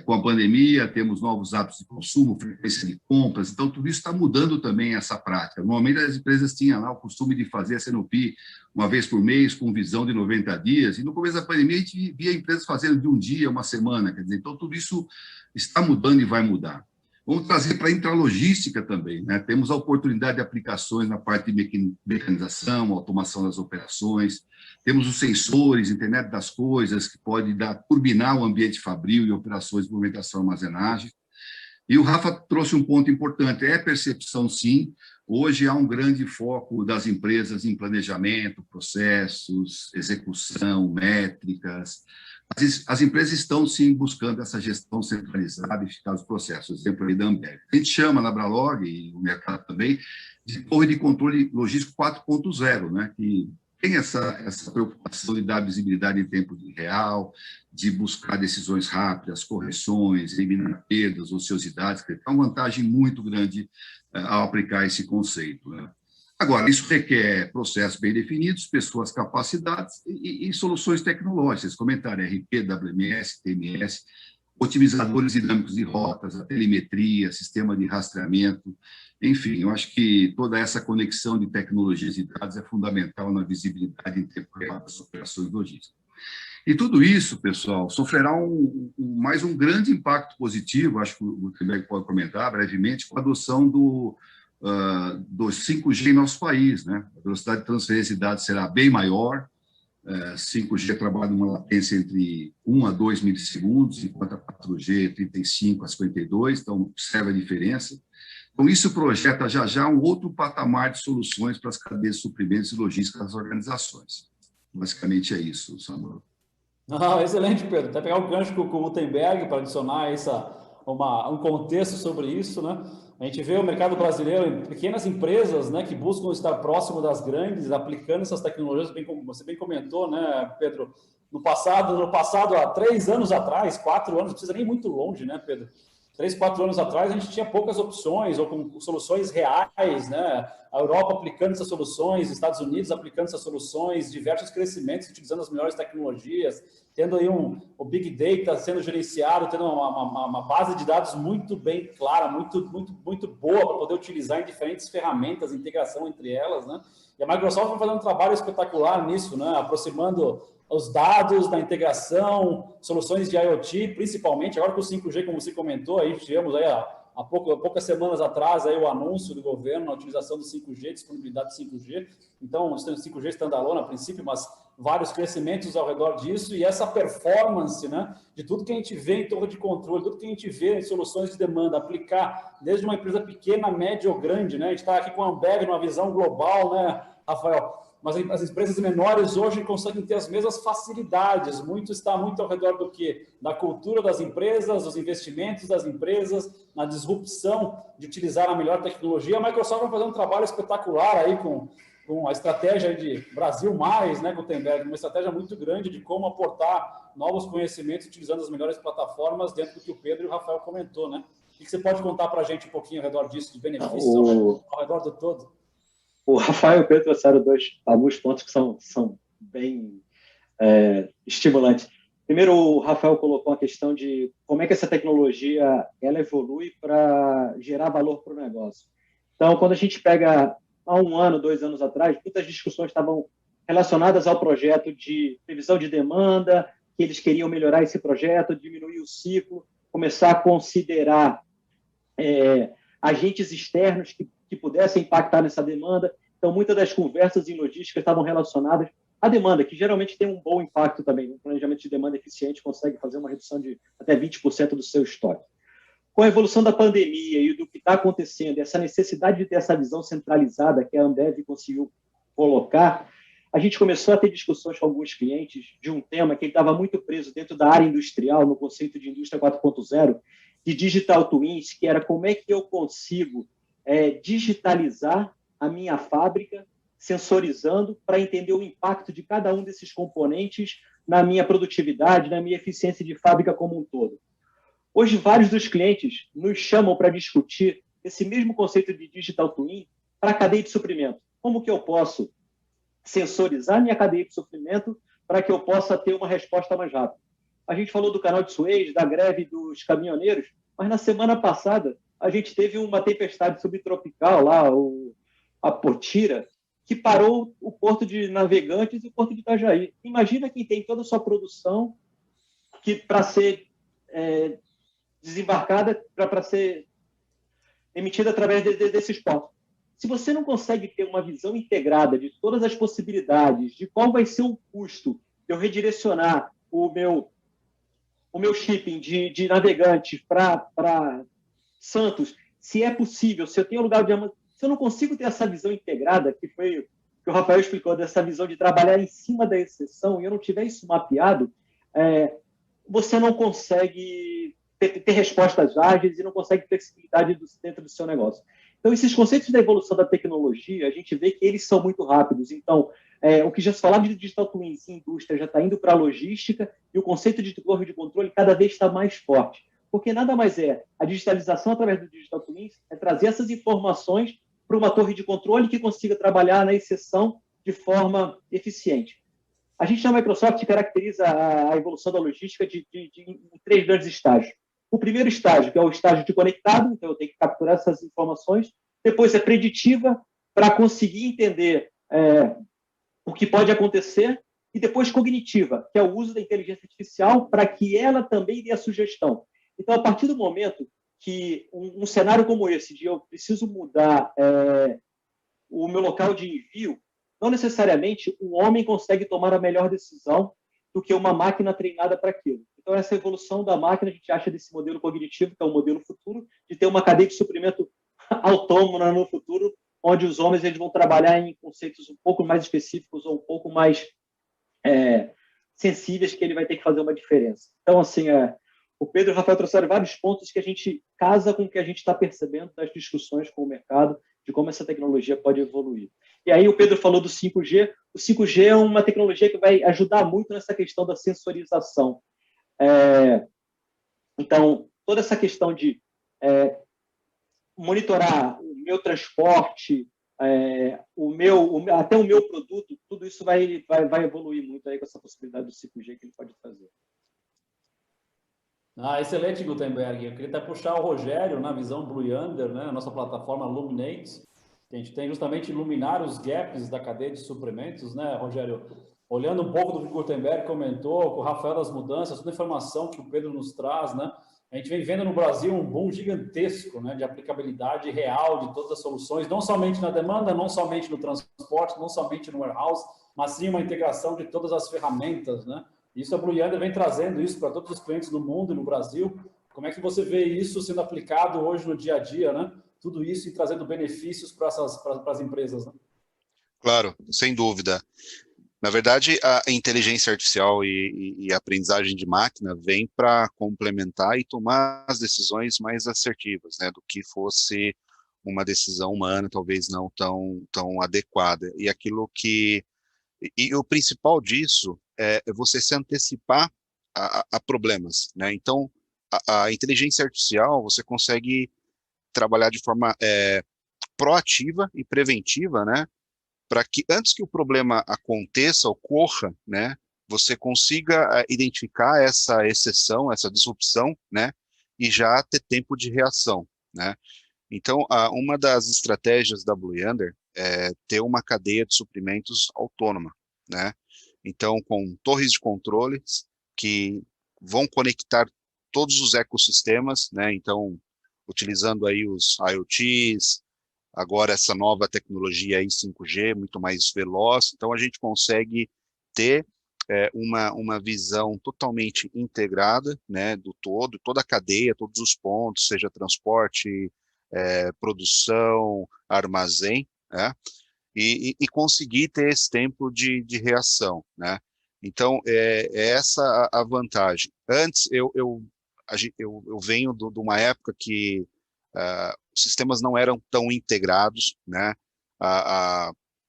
Com a pandemia, temos novos hábitos de consumo, frequência de compras, então tudo isso está mudando também essa prática. Normalmente as empresas tinham lá o costume de fazer a SNOP uma vez por mês, com visão de 90 dias, e no começo da pandemia a gente via empresas fazendo de um dia, uma semana, quer dizer, então tudo isso está mudando e vai mudar. Vamos trazer para a intralogística também, né? Temos a oportunidade de aplicações na parte de mecanização, automação das operações, temos os sensores, internet das coisas, que pode turbinar o ambiente fabril e operações de movimentação e armazenagem. E o Rafa trouxe um ponto importante, é percepção, sim. Hoje há um grande foco das empresas em planejamento, processos, execução, métricas. As empresas estão, sim, buscando essa gestão centralizada e eficaz dos processos. Exemplo aí da Ambev. A gente chama na Bralog, e o mercado também, de torre de controle logístico 4.0, né? Que tem essa preocupação de dar visibilidade em tempo real, de buscar decisões rápidas, correções, eliminar perdas, ociosidades, que é uma vantagem muito grande ao aplicar esse conceito, né? Agora, isso requer processos bem definidos, pessoas capacitadas e soluções tecnológicas, comentaram RP, WMS, TMS, otimizadores dinâmicos de rotas, a telemetria, sistema de rastreamento, enfim, eu acho que toda essa conexão de tecnologias e dados é fundamental na visibilidade em tempo real das operações logísticas. E tudo isso, pessoal, sofrerá mais um grande impacto positivo, acho que o Gutenberg pode comentar brevemente, com a adoção do 5G em nosso país, né? A velocidade de transferência de dados será bem maior, 5G trabalha numa latência entre 1 a 2 milissegundos, enquanto a 4G 35 a 52, então observa a diferença. Então, isso projeta já um outro patamar de soluções para as cadeias de suprimentos e logística das organizações. Basicamente é isso, Samuel. Excelente, Pedro. Até pegar o gancho com o Gutenberg para adicionar um contexto sobre isso, né? A gente vê o mercado brasileiro em pequenas empresas, né, que buscam estar próximo das grandes, aplicando essas tecnologias, bem como você bem comentou, né, Pedro? No passado, há 3 anos atrás, 4 anos, não precisa nem muito longe, né, Pedro? 3, 4 anos atrás, a gente tinha poucas opções, ou com soluções reais, né? A Europa aplicando essas soluções, Estados Unidos aplicando essas soluções, diversos crescimentos, utilizando as melhores tecnologias, tendo aí o Big Data sendo gerenciado, tendo uma base de dados muito bem clara, muito boa para poder utilizar em diferentes ferramentas, integração entre elas, né? E a Microsoft vai fazendo um trabalho espetacular nisso, né? Aproximando os dados da integração, soluções de IoT, principalmente, agora com o 5G, como você comentou, aí tivemos aí há poucas semanas atrás aí o anúncio do governo na utilização do 5G, disponibilidade do 5G, então, o 5G standalone a princípio, mas vários crescimentos ao redor disso, e essa performance, né, de tudo que a gente vê em torno de controle, tudo que a gente vê em soluções de demanda, aplicar desde uma empresa pequena, média ou grande, né, a gente está aqui com a Ambev numa visão global, né, Rafael? Mas as empresas menores hoje conseguem ter as mesmas facilidades. Está muito ao redor do quê? Da cultura das empresas, dos investimentos das empresas, na disrupção de utilizar a melhor tecnologia. A Microsoft vai fazer um trabalho espetacular aí com a estratégia de Brasil Mais, né, Gutenberg, uma estratégia muito grande de como aportar novos conhecimentos utilizando as melhores plataformas dentro do que o Pedro e o Rafael comentou, né? O que você pode contar para a gente um pouquinho ao redor disso, de benefícios ao redor do todo? O Rafael e o Pedro trouxeram alguns pontos que são bem estimulantes. Primeiro, o Rafael colocou a questão de como é que essa tecnologia ela evolui para gerar valor para o negócio. Então, quando a gente pega há 1 ano, 2 anos atrás, muitas discussões estavam relacionadas ao projeto de previsão de demanda, que eles queriam melhorar esse projeto, diminuir o ciclo, começar a considerar agentes externos que pudessem impactar nessa demanda. Então, muitas das conversas em logística estavam relacionadas à demanda, que geralmente tem um bom impacto também. Um planejamento de demanda eficiente consegue fazer uma redução de até 20% do seu estoque. Com a evolução da pandemia e do que está acontecendo, essa necessidade de ter essa visão centralizada que a Ambev conseguiu colocar, a gente começou a ter discussões com alguns clientes de um tema que ele estava muito preso dentro da área industrial, no conceito de indústria 4.0, de digital twins, que era como é que eu consigo digitalizar a minha fábrica, sensorizando, para entender o impacto de cada um desses componentes na minha produtividade, na minha eficiência de fábrica como um todo. Hoje, vários dos clientes nos chamam para discutir esse mesmo conceito de digital twin para a cadeia de suprimento. Como que eu posso sensorizar minha cadeia de suprimento para que eu possa ter uma resposta mais rápida? A gente falou do canal de Suez, da greve dos caminhoneiros, mas na semana passada a gente teve uma tempestade subtropical lá, a Potira, que parou o porto de Navegantes e o porto de Itajaí. Imagina quem tem toda a sua produção que para ser desembarcada, para ser emitida através desses portos. Se você não consegue ter uma visão integrada de todas as possibilidades, de qual vai ser o custo de eu redirecionar o meu shipping de Navegantes para Santos, se é possível, se eu tenho lugar de... Se eu não consigo ter essa visão integrada, que foi o que o Rafael explicou, dessa visão de trabalhar em cima da exceção, e eu não tiver isso mapeado, você não consegue ter respostas ágeis e não consegue flexibilidade dentro do seu negócio. Então, esses conceitos da evolução da tecnologia, a gente vê que eles são muito rápidos. Então, o que já se falava de digital twins em indústria já está indo para a logística e o conceito de torre de controle cada vez está mais forte. Porque nada mais a digitalização através do digital twins é trazer essas informações para uma torre de controle que consiga trabalhar na exceção de forma eficiente. A gente, na Microsoft, caracteriza a evolução da logística em 3 grandes estágios. O primeiro estágio, que é o estágio de conectado, então eu tenho que capturar essas informações. Depois é preditiva, para conseguir entender o que pode acontecer. E depois cognitiva, que é o uso da inteligência artificial para que ela também dê a sugestão. Então, a partir do momento que um cenário como esse, de eu preciso mudar o meu local de envio, não necessariamente um homem consegue tomar a melhor decisão do que uma máquina treinada para aquilo. Então, essa evolução da máquina, a gente acha desse modelo cognitivo, que é o modelo futuro, de ter uma cadeia de suprimento autônoma no futuro, onde os homens eles vão trabalhar em conceitos um pouco mais específicos ou um pouco mais sensíveis, que ele vai ter que fazer uma diferença. Então, assim, o Pedro e o Rafael trouxeram vários pontos que a gente casa com o que a gente está percebendo das discussões com o mercado, de como essa tecnologia pode evoluir. E aí o Pedro falou do 5G. O 5G é uma tecnologia que vai ajudar muito nessa questão da sensorização. Então, toda essa questão de monitorar o meu transporte, até o meu produto, tudo isso vai evoluir muito aí com essa possibilidade do 5G que ele pode trazer. Excelente, Gutenberg. Eu queria até puxar o Rogério na visão Blue Yonder, né? A nossa plataforma Luminate, que a gente tem justamente iluminar os gaps da cadeia de suprimentos, né, Rogério? Olhando um pouco do que o Gutenberg comentou, com o Rafael das mudanças, toda a informação que o Pedro nos traz, né? A gente vem vendo no Brasil um boom gigantesco, né, de aplicabilidade real de todas as soluções, não somente na demanda, não somente no transporte, não somente no warehouse, mas sim uma integração de todas as ferramentas, né? Isso a Blue Yonder vem trazendo isso para todos os clientes do mundo e no Brasil. Como é que você vê isso sendo aplicado hoje no dia a dia, né? Tudo isso e trazendo benefícios para as empresas, né? Claro, sem dúvida. Na verdade, a inteligência artificial e a aprendizagem de máquina vem para complementar e tomar as decisões mais assertivas, né, do que fosse uma decisão humana, talvez não tão adequada. E o principal disso é você se antecipar a problemas, né? Então, a inteligência artificial, você consegue trabalhar de forma proativa e preventiva, né? Para que antes que o problema ocorra, né, você consiga identificar essa exceção, essa disrupção, né, e já ter tempo de reação, né. Então, uma das estratégias da Blue Yonder é ter uma cadeia de suprimentos autônoma, né? Então, com torres de controles que vão conectar todos os ecossistemas, né? Então, utilizando aí os IoTs, agora essa nova tecnologia aí 5G, muito mais veloz, então a gente consegue ter uma visão totalmente integrada, né, do todo, toda a cadeia, todos os pontos, seja transporte, produção, armazém, né, e conseguir ter esse tempo de reação, né. Então, é essa a vantagem. Antes, eu venho de uma época que os sistemas não eram tão integrados, né?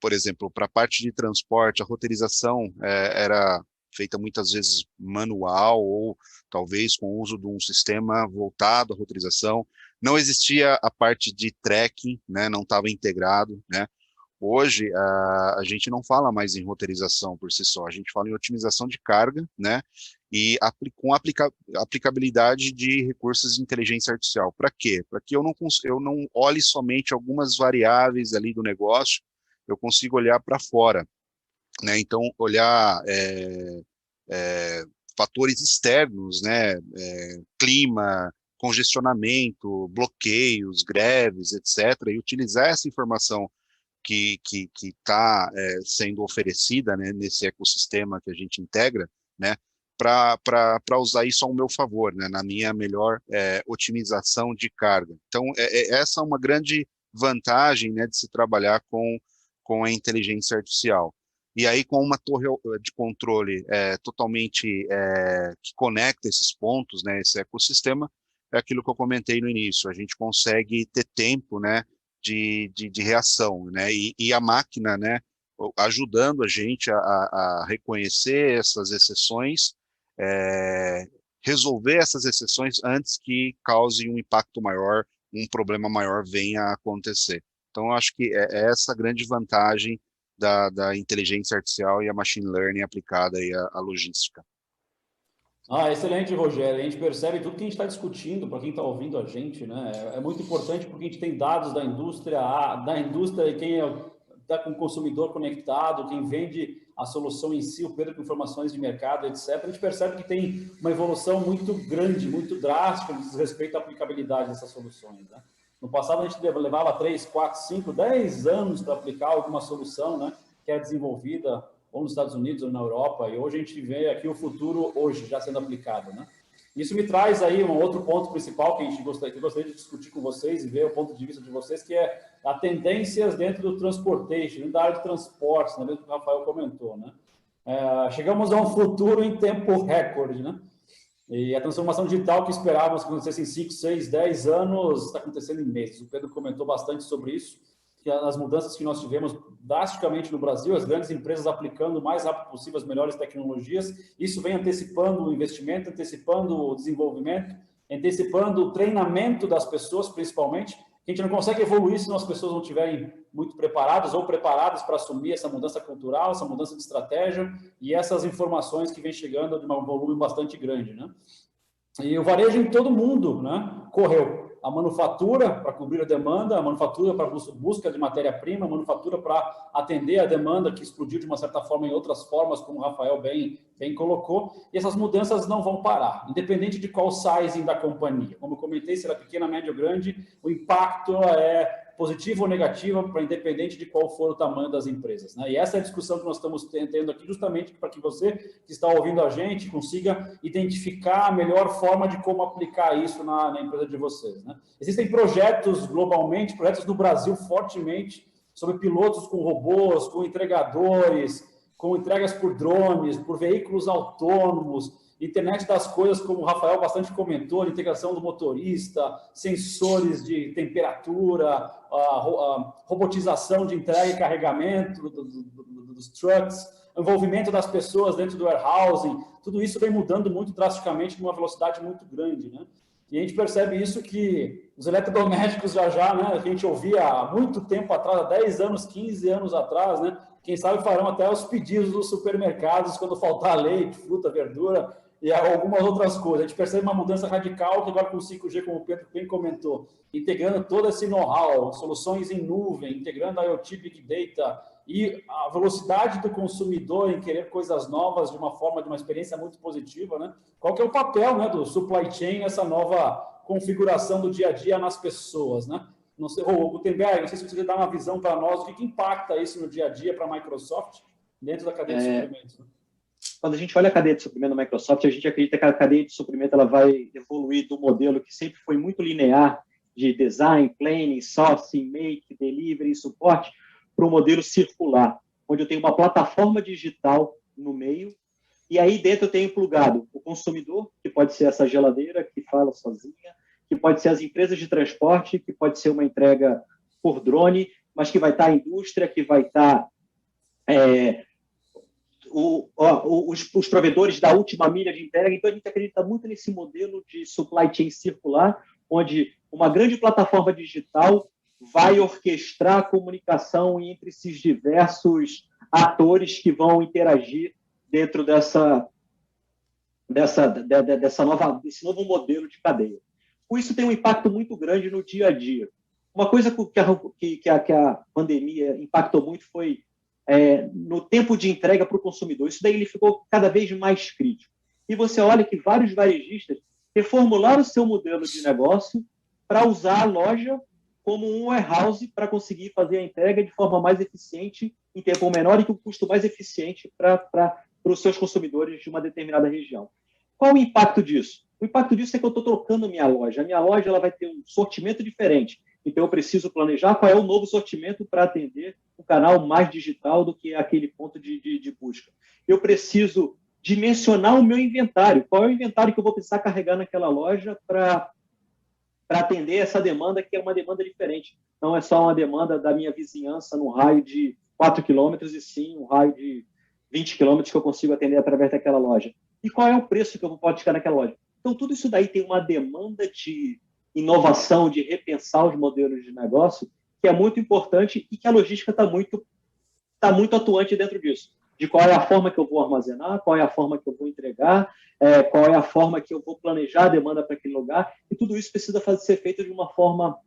Por exemplo, para a parte de transporte, a roteirização era feita muitas vezes manual ou talvez com o uso de um sistema voltado à roteirização. Não existia a parte de tracking, né? Não estava integrado, né? Hoje, a gente não fala mais em roteirização por si só, a gente fala em otimização de carga, né? E com aplicabilidade de recursos de inteligência artificial. Para quê? Para que eu não olhe somente algumas variáveis ali do negócio, eu consigo olhar para fora, né? Então, olhar fatores externos, né? Clima, congestionamento, bloqueios, greves, etc., e utilizar essa informação que está sendo oferecida, né, nesse ecossistema que a gente integra, né, para usar isso ao meu favor, né, na minha melhor otimização de carga. Então, essa é uma grande vantagem, né, de se trabalhar com a inteligência artificial. E aí, com uma torre de controle totalmente que conecta esses pontos, né, esse ecossistema, é aquilo que eu comentei no início, a gente consegue ter tempo, né, de reação, né, e a máquina, né, ajudando a gente a reconhecer essas exceções, resolver essas exceções antes que cause um impacto maior, um problema maior venha a acontecer. Então, eu acho que é essa a grande vantagem da inteligência artificial e a machine learning aplicada aí à logística. Excelente, Rogério. A gente percebe tudo que a gente está discutindo, para quem está ouvindo a gente, né? É muito importante porque a gente tem dados da indústria e quem está com o consumidor conectado, quem vende a solução em si, o Pedro com informações de mercado, etc. A gente percebe que tem uma evolução muito grande, muito drástica no que diz respeito à aplicabilidade dessas soluções, né? No passado, a gente levava 3, 4, 5, 10 anos para aplicar alguma solução, né, que era desenvolvida ou nos Estados Unidos ou na Europa, e hoje a gente vê aqui o futuro hoje já sendo aplicado, né? Isso me traz aí um outro ponto principal que eu gostaria de discutir com vocês e ver o ponto de vista de vocês, que é a tendências dentro do transportation, dentro da área de transportes, né, mesmo que o Rafael comentou, né? Chegamos a um futuro em tempo recorde, né? E a transformação digital que esperávamos que acontecesse em 5, 6, 10 anos está acontecendo em meses. O Pedro comentou bastante sobre isso, que as mudanças que nós tivemos drasticamente no Brasil, as grandes empresas aplicando o mais rápido possível as melhores tecnologias, isso vem antecipando o investimento, antecipando o desenvolvimento, antecipando o treinamento das pessoas, principalmente. A gente não consegue evoluir se as pessoas não estiverem muito preparadas ou preparadas para assumir essa mudança cultural, essa mudança de estratégia e essas informações que vem chegando de um volume bastante grande, né? E o varejo em todo mundo, né, correu. A manufatura para cobrir a demanda, a manufatura para busca de matéria-prima, a manufatura para atender a demanda que explodiu de uma certa forma em outras formas, como o Rafael bem colocou, e essas mudanças não vão parar, independente de qual sizing da companhia. Como eu comentei, se ela é pequena, média ou grande, o impacto é positivo ou negativo, para independente de qual for o tamanho das empresas, né? E essa é a discussão que nós estamos tendo aqui, justamente para que você que está ouvindo a gente consiga identificar a melhor forma de como aplicar isso na empresa de vocês, né? Existem projetos globalmente, projetos no Brasil fortemente, sobre pilotos com robôs, com entregadores, com entregas por drones, por veículos autônomos, internet das coisas, como o Rafael bastante comentou, integração do motorista, sensores de temperatura, a robotização de entrega e carregamento dos trucks, envolvimento das pessoas dentro do warehousing, tudo isso vem mudando muito drasticamente, numa velocidade muito grande, né? E a gente percebe isso que os eletrodomésticos já, né, que a gente ouvia há muito tempo atrás, há 10 anos, 15 anos atrás, né, quem sabe farão até os pedidos dos supermercados quando faltar leite, fruta, verdura, e algumas outras coisas. A gente percebe uma mudança radical que agora com o 5G, como o Pedro bem comentou, integrando todo esse know-how, soluções em nuvem, integrando a IoT, Big Data e a velocidade do consumidor em querer coisas novas de uma forma, de uma experiência muito positiva, né? Qual que é o papel, né, do supply chain nessa nova configuração do dia a dia nas pessoas, né? Não sei, Gutenberg, não sei se você dá uma visão para nós, o que impacta isso no dia a dia para a Microsoft dentro da cadeia de suprimentos, né? Quando a gente olha a cadeia de suprimento da Microsoft, a gente acredita que a cadeia de suprimento ela vai evoluir do modelo que sempre foi muito linear de design, planning, sourcing, make, delivery e suporte para um modelo circular, onde eu tenho uma plataforma digital no meio e aí dentro eu tenho plugado o consumidor, que pode ser essa geladeira que fala sozinha, que pode ser as empresas de transporte, que pode ser uma entrega por drone, mas que vai estar a indústria, que vai estar os provedores da última milha de entrega. Então, a gente acredita muito nesse modelo de supply chain circular, onde uma grande plataforma digital vai orquestrar a comunicação entre esses diversos atores que vão interagir dentro desse novo modelo de cadeia. Com isso, tem um impacto muito grande no dia a dia. Uma coisa que a pandemia impactou muito foi no tempo de entrega para o consumidor. Isso daí ele ficou cada vez mais crítico. E você olha que vários varejistas reformularam o seu modelo de negócio para usar a loja como um warehouse para conseguir fazer a entrega de forma mais eficiente, em tempo menor e com custo mais eficiente para os seus consumidores de uma determinada região. Qual o impacto disso? O impacto disso é que eu estou trocando a minha loja. A minha loja ela vai ter um sortimento diferente. Então, eu preciso planejar qual é o novo sortimento para atender um canal mais digital do que aquele ponto de busca. Eu preciso dimensionar o meu inventário. Qual é o inventário que eu vou precisar carregar naquela loja para atender essa demanda, que é uma demanda diferente. Não é só uma demanda da minha vizinhança no raio de 4 quilômetros, e sim um raio de 20 quilômetros que eu consigo atender através daquela loja. E qual é o preço que eu posso ficar naquela loja? Então, tudo isso daí tem uma demanda de inovação, de repensar os modelos de negócio, que é muito importante e que a logística está muito atuante dentro disso. De qual é a forma que eu vou armazenar, qual é a forma que eu vou entregar, qual é a forma que eu vou planejar a demanda para aquele lugar, e tudo isso precisa ser feito de uma forma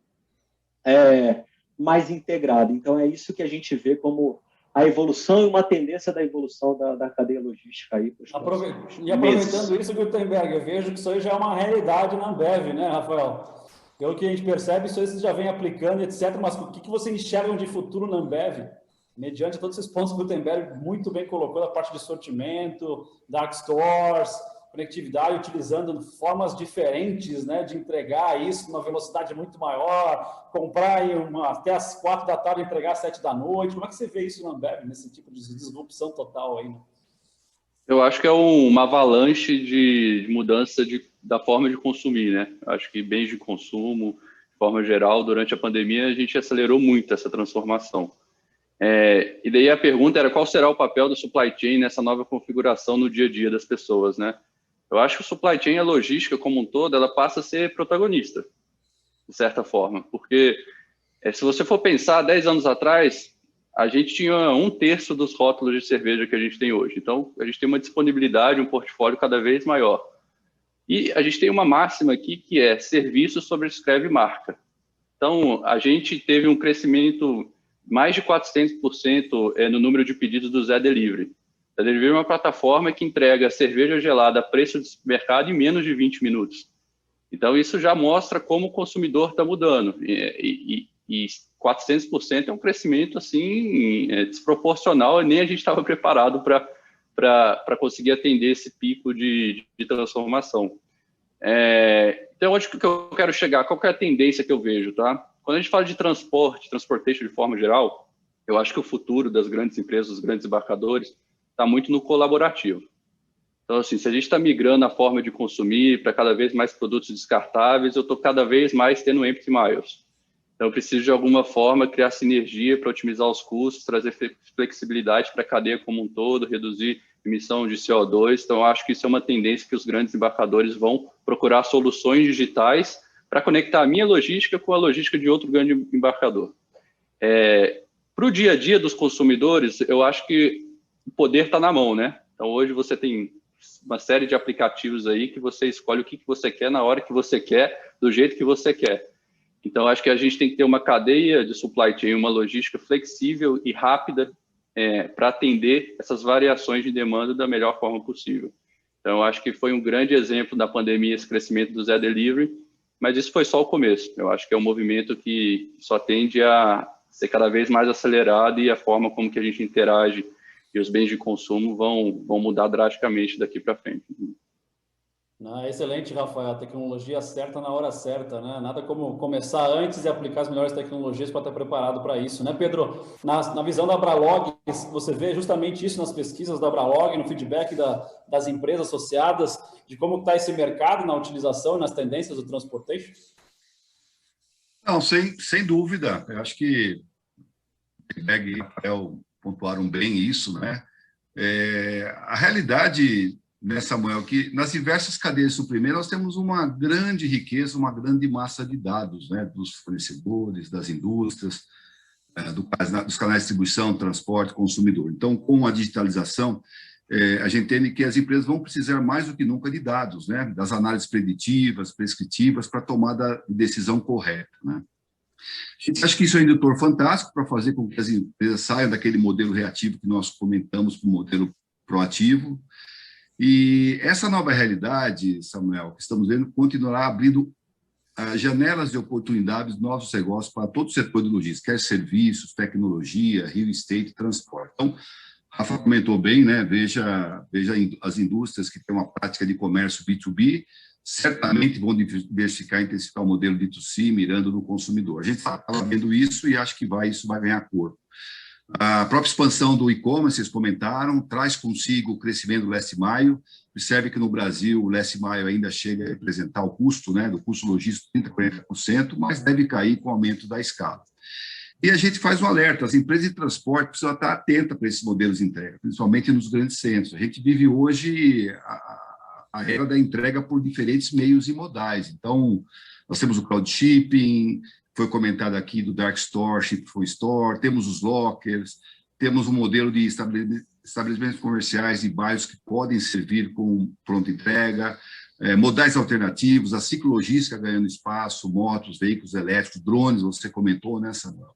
mais integrada. Então, é isso que a gente vê como a evolução e uma tendência da evolução da cadeia logística aí. Aproveitando isso, Gutenberg, eu vejo que isso aí já é uma realidade na Ambev, né, Rafael? Pelo que a gente percebe, isso aí você já vem aplicando, etc. Mas o que você enxerga de futuro na Ambev, mediante todos esses pontos que o Gutenberg muito bem colocou, da parte de sortimento, dark stores, conectividade, utilizando formas diferentes, né, de entregar isso numa velocidade muito maior, comprar até as 4 da tarde e entregar às 7 da noite. Como é que você vê isso na Ambev, nesse tipo de disrupção total aí, né? Eu acho que é uma avalanche de mudança da forma de consumir, né? Acho que bens de consumo, de forma geral, durante a pandemia, a gente acelerou muito essa transformação. E daí a pergunta era qual será o papel do supply chain nessa nova configuração no dia a dia das pessoas, né? Eu acho que o supply chain, a logística como um todo, ela passa a ser protagonista, de certa forma, porque se você for pensar, 10 anos atrás, a gente tinha 1/3 dos rótulos de cerveja que a gente tem hoje. Então, a gente tem uma disponibilidade, um portfólio cada vez maior. E a gente tem uma máxima aqui que é serviço sobrescreve marca. Então, a gente teve um crescimento mais de 400% no número de pedidos do Zé Delivery. A Delivery é uma plataforma que entrega cerveja gelada a preço de mercado em menos de 20 minutos. Então, isso já mostra como o consumidor está mudando. E 400% é um crescimento assim desproporcional, e nem a gente estava preparado para conseguir atender esse pico de transformação. Então, onde que eu quero chegar? Qual que é a tendência que eu vejo? Tá? Quando a gente fala de transportation de forma geral, eu acho que o futuro das grandes empresas, dos grandes embarcadores, está muito no colaborativo. Então, assim, se a gente está migrando a forma de consumir para cada vez mais produtos descartáveis, eu estou cada vez mais tendo empty miles. Então, eu preciso, de alguma forma, criar sinergia para otimizar os custos, trazer flexibilidade para a cadeia como um todo, reduzir emissão de CO2. Então, eu acho que isso é uma tendência que os grandes embarcadores vão procurar soluções digitais para conectar a minha logística com a logística de outro grande embarcador. Para o dia a dia dos consumidores, eu acho que o poder está na mão, né? Então, hoje você tem uma série de aplicativos aí que você escolhe o que você quer na hora que você quer, do jeito que você quer. Então, acho que a gente tem que ter uma cadeia de supply chain, uma logística flexível e rápida para atender essas variações de demanda da melhor forma possível. Então, acho que foi um grande exemplo da pandemia esse crescimento do Zé Delivery, mas isso foi só o começo. Eu acho que é um movimento que só tende a ser cada vez mais acelerado e a forma como que a gente interage e os bens de consumo vão mudar drasticamente daqui para frente. Excelente, Rafael. A tecnologia certa na hora certa, né? Nada como começar antes e aplicar as melhores tecnologias para estar preparado para isso, né, Pedro? Na visão da Abralog, você vê justamente isso nas pesquisas da Abralog, no feedback das empresas associadas, de como está esse mercado na utilização e nas tendências do transportation? Não, sem dúvida. Eu acho que o Meg e o Rafael pontuaram bem isso, né? A realidade, né, Samuel, que nas diversas cadeias de suprimento nós temos uma grande riqueza, uma grande massa de dados, né, dos fornecedores, das indústrias, dos canais de distribuição, transporte, consumidor. Então, com a digitalização, a gente entende que as empresas vão precisar mais do que nunca de dados, né, das análises preditivas, prescritivas, para a tomada de decisão correta, né. A gente acha que isso é um indutor fantástico para fazer com que as empresas saiam daquele modelo reativo que nós comentamos para o modelo proativo. E essa nova realidade, Samuel, que estamos vendo, continuará abrindo janelas de oportunidades de novos negócios para todo o setor de logística, quer serviços, tecnologia, real estate, transporte. Então, Rafa comentou bem, né? Veja as indústrias que têm uma prática de comércio B2B, certamente vão diversificar e intensificar o modelo B2C, mirando no consumidor. A gente está vendo isso e acho que isso vai ganhar corpo. A própria expansão do e-commerce, vocês comentaram, traz consigo o crescimento do last mile. Observe que no Brasil o last mile ainda chega a representar o custo, né, do custo logístico 30%, 40%, mas deve cair com o aumento da escala. E a gente faz um alerta, as empresas de transporte precisam estar atentas para esses modelos de entrega, principalmente nos grandes centros. A gente vive hoje a era da entrega por diferentes meios e modais. Então, nós temos o cloud shipping, foi comentado aqui do Dark Store, Ship from Store, temos os lockers, temos um modelo de estabelecimentos comerciais e bairros que podem servir com pronta entrega, modais alternativos, a ciclologística ganhando espaço, motos, veículos elétricos, drones, você comentou, né, Samuel?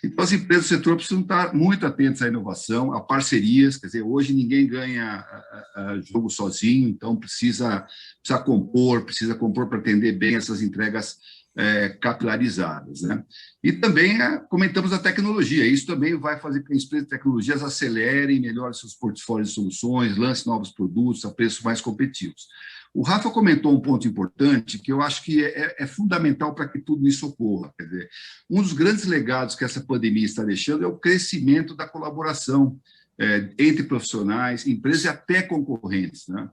Então, as empresas do setor precisam estar muito atentas à inovação, a parcerias, quer dizer, hoje ninguém ganha jogo sozinho, então precisa compor para atender bem essas entregas capilarizadas, né? E também comentamos a tecnologia, isso também vai fazer com que as empresas de tecnologias acelerem, melhorem seus portfólios de soluções, lancem novos produtos a preços mais competitivos. O Rafa comentou um ponto importante que eu acho que é fundamental para que tudo isso ocorra. Quer dizer, um dos grandes legados que essa pandemia está deixando é o crescimento da colaboração entre profissionais, empresas e até concorrentes, né?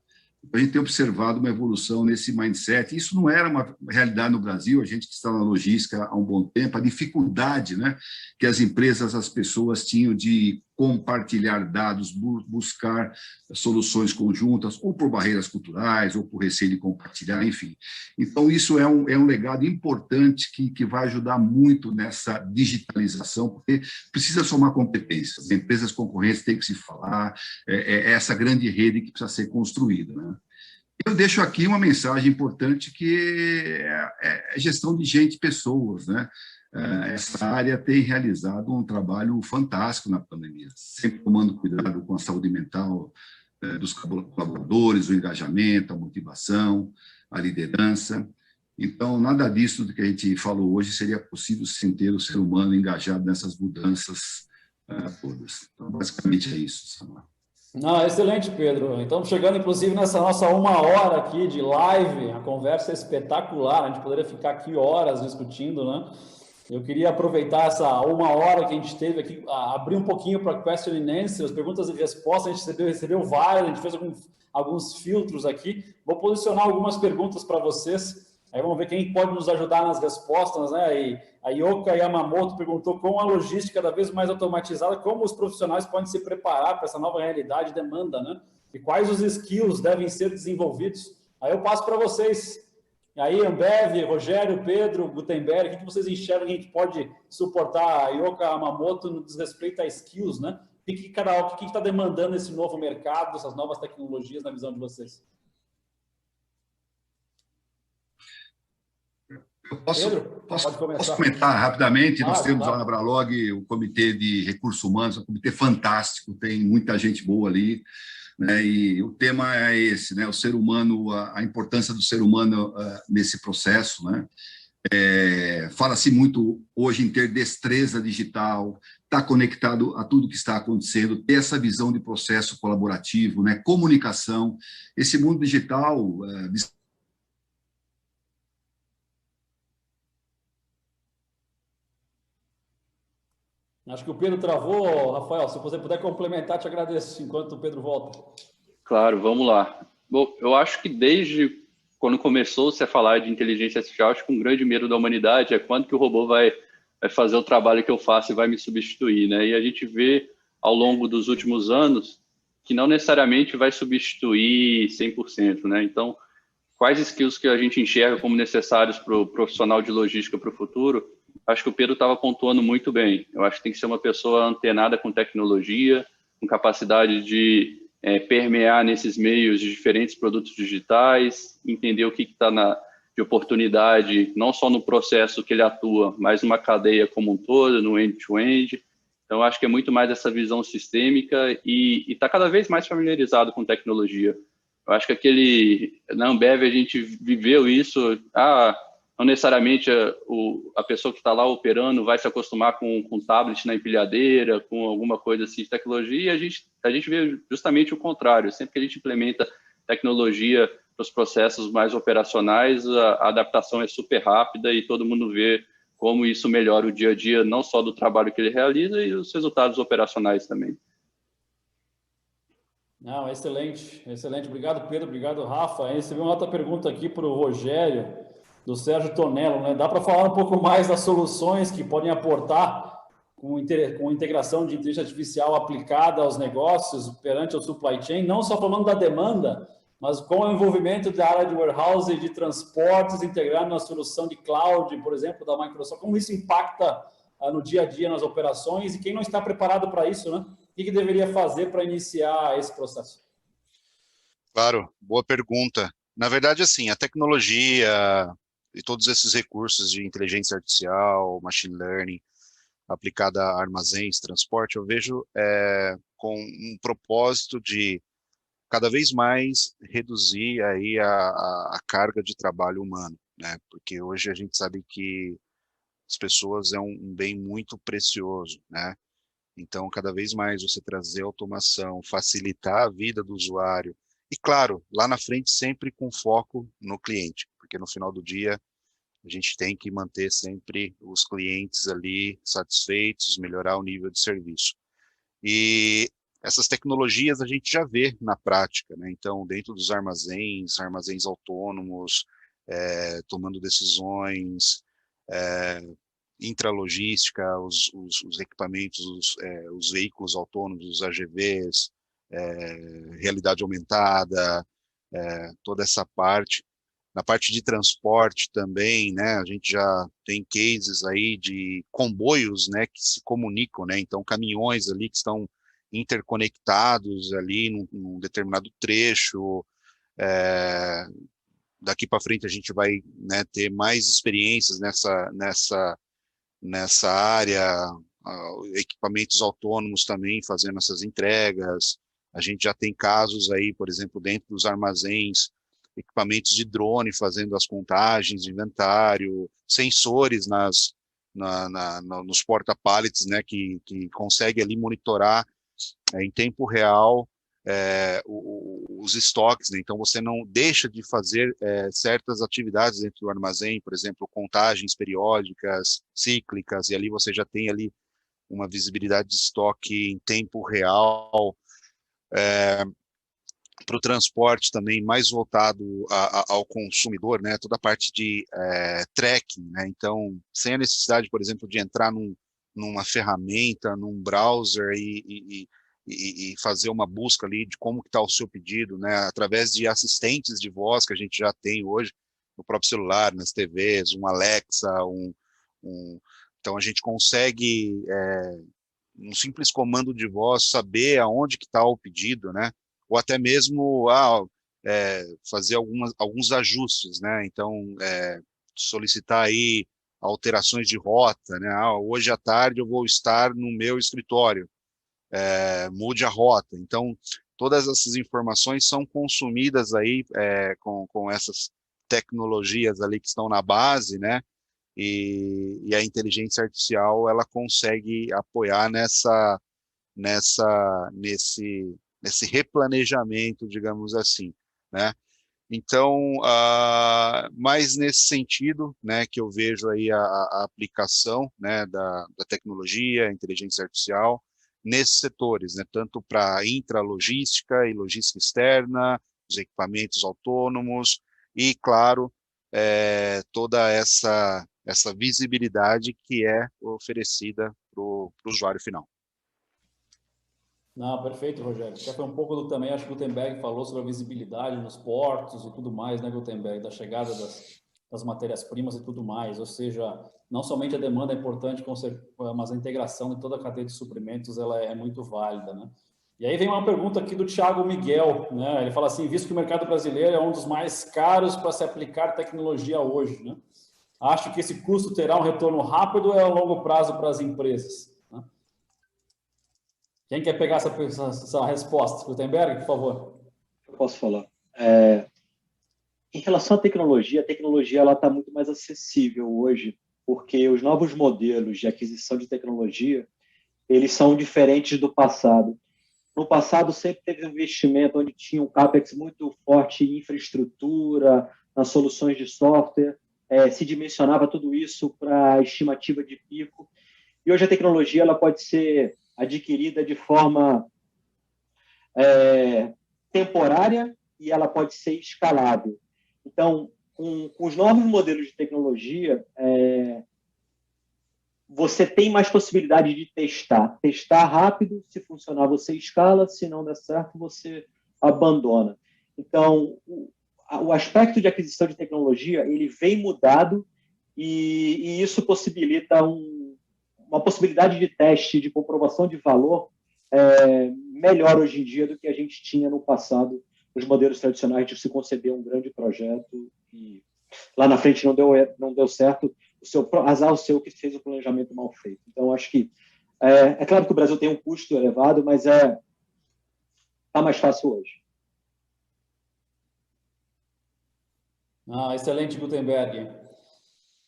A gente tem observado uma evolução nesse mindset. Isso não era uma realidade no Brasil, a gente que está na logística há um bom tempo, a dificuldade, né, que as empresas, as pessoas tinham de compartilhar dados, buscar soluções conjuntas, ou por barreiras culturais, ou por receio de compartilhar, enfim. Então, isso é um legado importante que vai ajudar muito nessa digitalização, porque precisa somar competências. As empresas concorrentes têm que se falar, é essa grande rede que precisa ser construída, né? Eu deixo aqui uma mensagem importante que é gestão de gente e pessoas, né? Essa área tem realizado um trabalho fantástico na pandemia, sempre tomando cuidado com a saúde mental dos colaboradores, o engajamento, a motivação, a liderança. Então, nada disso do que a gente falou hoje seria possível sem ter o ser humano engajado nessas mudanças todas. Então, basicamente é isso, Samuel. Não, excelente, Pedro. Então, chegando inclusive nessa nossa 1 hora aqui de live, a conversa é espetacular, a gente poderia ficar aqui horas discutindo, né? Eu queria aproveitar essa 1 hora que a gente teve aqui, abrir um pouquinho para question and answer, as perguntas e respostas, a gente recebeu várias, a gente fez alguns filtros aqui. Vou posicionar algumas perguntas para vocês, aí vamos ver quem pode nos ajudar nas respostas, né? E a Yoka Yamamoto perguntou, com a logística cada vez mais automatizada, como os profissionais podem se preparar para essa nova realidade e demanda, né? E quais os skills devem ser desenvolvidos? Aí eu passo para vocês. E aí, Ambev, Rogério, Pedro, Gutenberg, o que vocês enxergam que a gente pode suportar a Yoka Yamamoto no desrespeito a skills, né? O que está demandando esse novo mercado, essas novas tecnologias, na visão de vocês? Posso comentar rapidamente? Nós temos lá na Bralog o Comitê de Recursos Humanos, um comitê fantástico, tem muita gente boa ali, né? E o tema é esse, né? O ser humano, a importância do ser humano nesse processo, né? Fala-se muito hoje em ter destreza digital, estar conectado a tudo que está acontecendo, ter essa visão de processo colaborativo, né? Comunicação. Esse mundo digital Acho que o Pedro travou, Rafael. Se você puder complementar, te agradeço, enquanto o Pedro volta. Claro, vamos lá. Bom, eu acho que desde quando começou-se a falar de inteligência artificial, acho que um grande medo da humanidade é quando que o robô vai fazer o trabalho que eu faço e vai me substituir, né? E a gente vê ao longo dos últimos anos que não necessariamente vai substituir 100%, né? Então, quais skills que a gente enxerga como necessários para o profissional de logística para o futuro? Acho que o Pedro estava pontuando muito bem. Eu acho que tem que ser uma pessoa antenada com tecnologia, com capacidade de permear nesses meios de diferentes produtos digitais, entender o que está de oportunidade, não só no processo que ele atua, mas numa cadeia como um todo, no end-to-end. Então, acho que é muito mais essa visão sistêmica e está cada vez mais familiarizado com tecnologia. Eu acho que na Ambev a gente viveu isso, não necessariamente a pessoa que está lá operando vai se acostumar com tablet na empilhadeira, com alguma coisa assim de tecnologia, e a gente vê justamente o contrário. Sempre que a gente implementa tecnologia para os processos mais operacionais, a adaptação é super rápida e todo mundo vê como isso melhora o dia a dia, não só do trabalho que ele realiza, e os resultados operacionais também. Não, excelente, excelente. Obrigado, Pedro. Obrigado, Rafa. Aí recebi uma outra pergunta aqui para o Rogério, do Sérgio Tonello, né? Dá para falar um pouco mais das soluções que podem aportar com integração de inteligência artificial aplicada aos negócios perante o supply chain, não só falando da demanda, mas com o envolvimento da área de warehouse e de transportes, integrando na solução de cloud, por exemplo, da Microsoft. Como isso impacta no dia a dia nas operações e quem não está preparado para isso, né? O que deveria fazer para iniciar esse processo? Claro, boa pergunta. Na verdade, assim, a tecnologia e todos esses recursos de inteligência artificial, machine learning, aplicada a armazéns, transporte, eu vejo com um propósito de cada vez mais reduzir aí a carga de trabalho humano, né? Porque hoje a gente sabe que as pessoas é um bem muito precioso, né? Então, cada vez mais você trazer automação, facilitar a vida do usuário, e claro, lá na frente sempre com foco no cliente, porque no final do dia a gente tem que manter sempre os clientes ali satisfeitos, melhorar o nível de serviço. E essas tecnologias a gente já vê na prática, né? Então, dentro dos armazéns autônomos, tomando decisões, intralogística, os equipamentos, os veículos autônomos, os AGVs, realidade aumentada, toda essa parte. Na parte de transporte também, né, a gente já tem cases aí de comboios, né, que se comunicam, né, então caminhões ali que estão interconectados ali num determinado trecho. Daqui para frente a gente vai, né, ter mais experiências nessa área, equipamentos autônomos também fazendo essas entregas. A gente já tem casos aí, por exemplo, dentro dos armazéns, equipamentos de drone fazendo as contagens de inventário, sensores nos porta-pallets, né, que consegue ali monitorar em tempo real os estoques, né? Então você não deixa de fazer certas atividades dentro do armazém, por exemplo, contagens periódicas, cíclicas, e ali você já tem ali uma visibilidade de estoque em tempo real. Para o transporte também mais voltado ao consumidor, né? Toda a parte de tracking, né? Então, sem a necessidade, por exemplo, de entrar numa ferramenta, num browser e fazer uma busca ali de como que está o seu pedido, né? Através de assistentes de voz que a gente já tem hoje no próprio celular, nas TVs, um Alexa, então a gente consegue um simples comando de voz, saber aonde que está o pedido, né? Ou até mesmo fazer alguns ajustes, né? Então, solicitar aí alterações de rota, né? Hoje à tarde eu vou estar no meu escritório, mude a rota. Então, todas essas informações são consumidas aí com essas tecnologias ali que estão na base, né? E a inteligência artificial ela consegue apoiar nesse replanejamento, digamos assim, né? Então, mais nesse sentido, né, que eu vejo aí a aplicação, né, da tecnologia, inteligência artificial, nesses setores, né, tanto para intralogística e logística externa, os equipamentos autônomos e, claro, toda essa visibilidade que é oferecida para o usuário final. Não, perfeito, Rogério. Já foi um pouco também, acho que o Gutenberg falou sobre a visibilidade nos portos e tudo mais, né, Gutenberg, da chegada das matérias-primas e tudo mais. Ou seja, não somente a demanda é importante, mas a integração de toda a cadeia de suprimentos ela é muito válida, né? E aí vem uma pergunta aqui do Thiago Miguel, né? Ele fala assim, visto que o mercado brasileiro é um dos mais caros para se aplicar tecnologia hoje, né? Acho que esse custo terá um retorno rápido ou é a longo prazo para as empresas? Quem quer pegar essa resposta? Gutenberg, por favor. Eu posso falar. Em relação à tecnologia, a tecnologia está muito mais acessível hoje, porque os novos modelos de aquisição de tecnologia, eles são diferentes do passado. No passado, sempre teve um investimento onde tinha um CAPEX muito forte em infraestrutura, nas soluções de software, se dimensionava tudo isso para a estimativa de pico. E hoje a tecnologia ela pode ser adquirida de forma temporária e ela pode ser escalável. Então, com os novos modelos de tecnologia, você tem mais possibilidade de testar. Testar rápido, se funcionar, você escala, se não der certo, você abandona. Então, o aspecto de aquisição de tecnologia, ele vem mudado e isso possibilita uma possibilidade de teste, de comprovação de valor melhor hoje em dia do que a gente tinha no passado, os modelos tradicionais de se conceber um grande projeto e lá na frente não deu certo, azar o seu que fez o planejamento mal feito. Então, acho que é claro que o Brasil tem um custo elevado, mas está mais fácil hoje. Excelente, Gutenberg.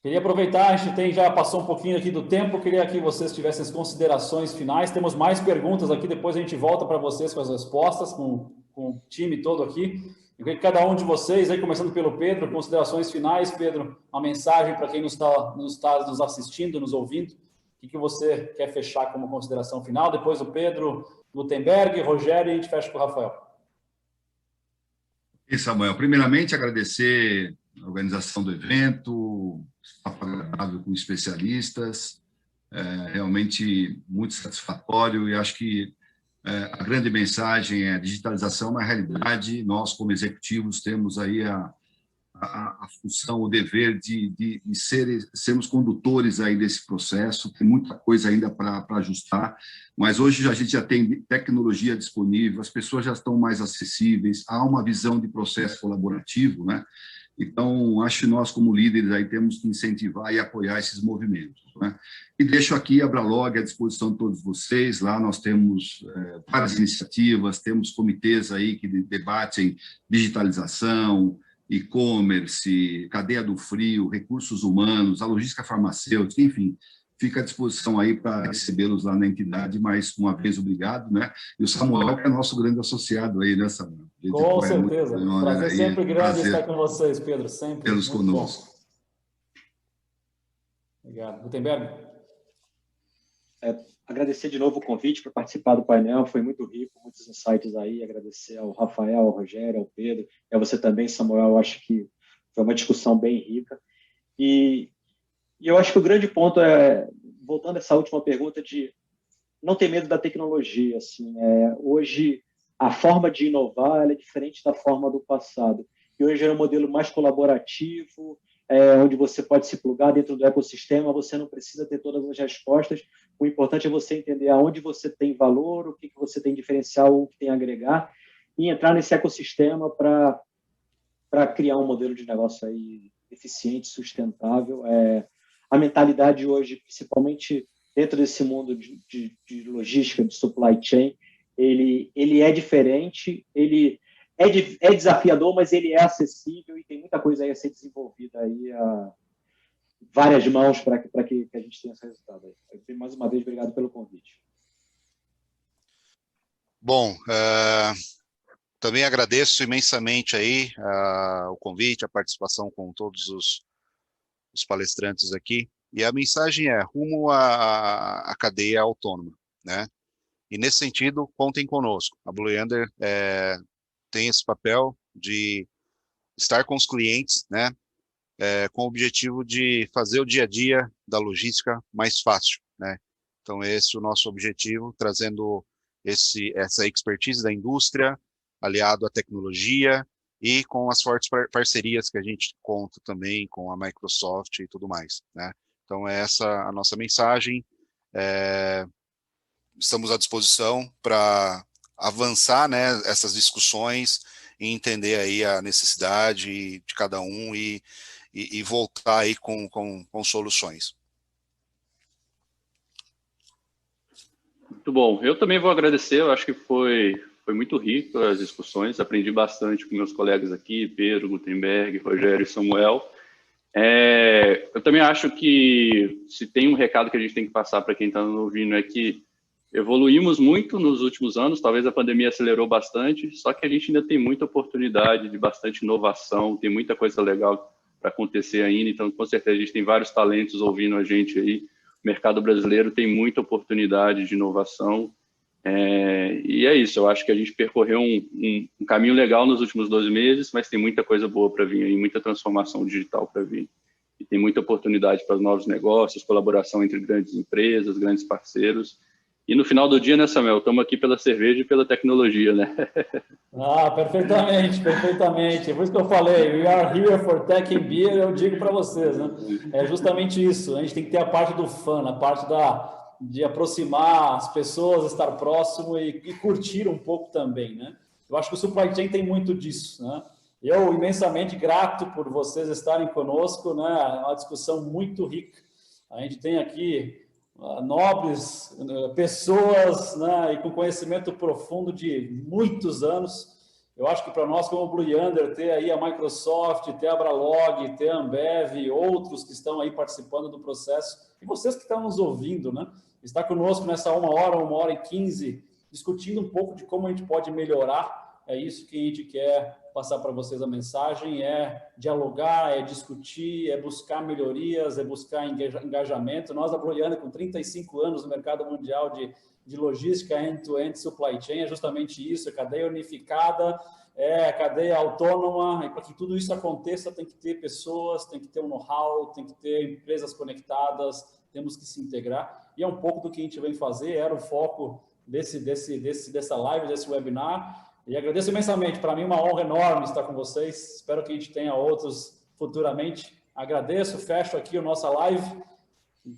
Queria aproveitar, a gente já passou um pouquinho aqui do tempo, queria que vocês tivessem as considerações finais. Temos mais perguntas aqui, depois a gente volta para vocês com as respostas, com o time todo aqui. Eu queria que cada um de vocês, aí, começando pelo Pedro, considerações finais. Pedro, uma mensagem para quem nos assistindo, nos ouvindo. O que você quer fechar como consideração final? Depois o Pedro, Gutenberg, Rogério e a gente fecha com o Rafael. E Samuel, primeiramente agradecer a organização do evento, agradável com especialistas, realmente muito satisfatório e acho que a grande mensagem é a digitalização é uma realidade. Nós, como executivos, temos aí a função, o dever de sermos condutores aí desse processo. Tem muita coisa ainda para ajustar, mas hoje a gente já tem tecnologia disponível, as pessoas já estão mais acessíveis, há uma visão de processo colaborativo, né? Então, acho que nós, como líderes, aí temos que incentivar e apoiar esses movimentos, né? E deixo aqui a Abralog à disposição de todos vocês. Lá nós temos várias iniciativas, temos comitês aí que debatem digitalização, e-commerce, cadeia do frio, recursos humanos, a logística farmacêutica, enfim, fica à disposição aí para recebê-los lá na entidade. Mais uma vez, obrigado, né? E o Samuel, que é nosso grande associado aí, né, Samuel? Com certeza. Prazer aí, sempre grande estar com vocês, Pedro. Sempre. Pelos conosco. Bom. Obrigado. Gutenberg? Agradecer de novo o convite para participar do painel, foi muito rico, muitos insights aí, agradecer ao Rafael, ao Rogério, ao Pedro, e a você também, Samuel. Eu acho que foi uma discussão bem rica. E eu acho que o grande ponto voltando a essa última pergunta, de não ter medo da tecnologia. Assim, hoje, a forma de inovar é diferente da forma do passado. E hoje é um modelo mais colaborativo, onde você pode se plugar dentro do ecossistema, você não precisa ter todas as respostas, o importante é você entender aonde você tem valor, o que você tem diferencial, o que tem a agregar, e entrar nesse ecossistema para criar um modelo de negócio aí eficiente, sustentável. A mentalidade hoje, principalmente dentro desse mundo de logística, de supply chain, ele é diferente, ele é desafiador, mas ele é acessível e tem muita coisa aí a ser desenvolvida aí a várias mãos para que a gente tenha esse resultado. Mais uma vez, obrigado pelo convite. Bom, também agradeço imensamente aí o convite, a participação com todos os palestrantes aqui. E a mensagem é rumo à cadeia autônoma, né? E nesse sentido, contem conosco. A Blue Yonder tem esse papel de estar com os clientes, né? Com o objetivo de fazer o dia a dia da logística mais fácil, né? Então esse é o nosso objetivo, trazendo essa expertise da indústria, aliado à tecnologia e com as fortes parcerias que a gente conta também com a Microsoft e tudo mais, né? Então essa é a nossa mensagem. Estamos à disposição para avançar, né, essas discussões e entender aí a necessidade de cada um e voltar aí com soluções. Muito bom. Eu também vou agradecer, eu acho que foi muito rico as discussões, aprendi bastante com meus colegas aqui, Pedro, Gutenberg, Rogério e Samuel. Eu também acho que se tem um recado que a gente tem que passar para quem está nos ouvindo é que evoluímos muito nos últimos anos, talvez a pandemia acelerou bastante, só que a gente ainda tem muita oportunidade de bastante inovação, tem muita coisa legal para acontecer ainda, então com certeza a gente tem vários talentos ouvindo a gente aí, o mercado brasileiro tem muita oportunidade de inovação, e é isso, eu acho que a gente percorreu um caminho legal nos últimos 12 meses, mas tem muita coisa boa para vir aí, muita transformação digital para vir, e tem muita oportunidade para novos negócios, colaboração entre grandes empresas, grandes parceiros. E no final do dia, né, Samuel? Estamos aqui pela cerveja e pela tecnologia, né? Perfeitamente, perfeitamente. É por isso que eu falei, we are here for tech and beer, eu digo para vocês, né? É justamente isso. A gente tem que ter a parte do fun, a parte de aproximar as pessoas, estar próximo e curtir um pouco também, né? Eu acho que o supply chain tem muito disso, né? Eu imensamente grato por vocês estarem conosco, né? É uma discussão muito rica. A gente tem aqui nobres pessoas, né, e com conhecimento profundo de muitos anos. Eu acho que para nós, como Blue Yonder, ter aí a Microsoft, ter a Abralog, ter a Ambev e outros que estão aí participando do processo, e vocês que estão nos ouvindo, né, está conosco nessa 1h e 15, discutindo um pouco de como a gente pode melhorar. É isso que a gente quer passar para vocês a mensagem, é dialogar, é discutir, é buscar melhorias, é buscar engajamento. Nós, da Blue Yonder, com 35 anos no mercado mundial de logística end-to-end supply chain, é justamente isso, é cadeia unificada, é cadeia autônoma, e para que tudo isso aconteça tem que ter pessoas, tem que ter um know-how, tem que ter empresas conectadas, temos que se integrar, e é um pouco do que a gente vem fazer, era o foco dessa live, desse webinar. E agradeço imensamente, para mim uma honra enorme estar com vocês, espero que a gente tenha outros futuramente. Agradeço, fecho aqui a nossa live,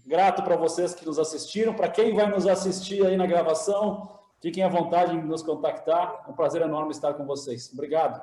grato para vocês que nos assistiram, para quem vai nos assistir aí na gravação, fiquem à vontade em nos contactar, é um prazer enorme estar com vocês. Obrigado.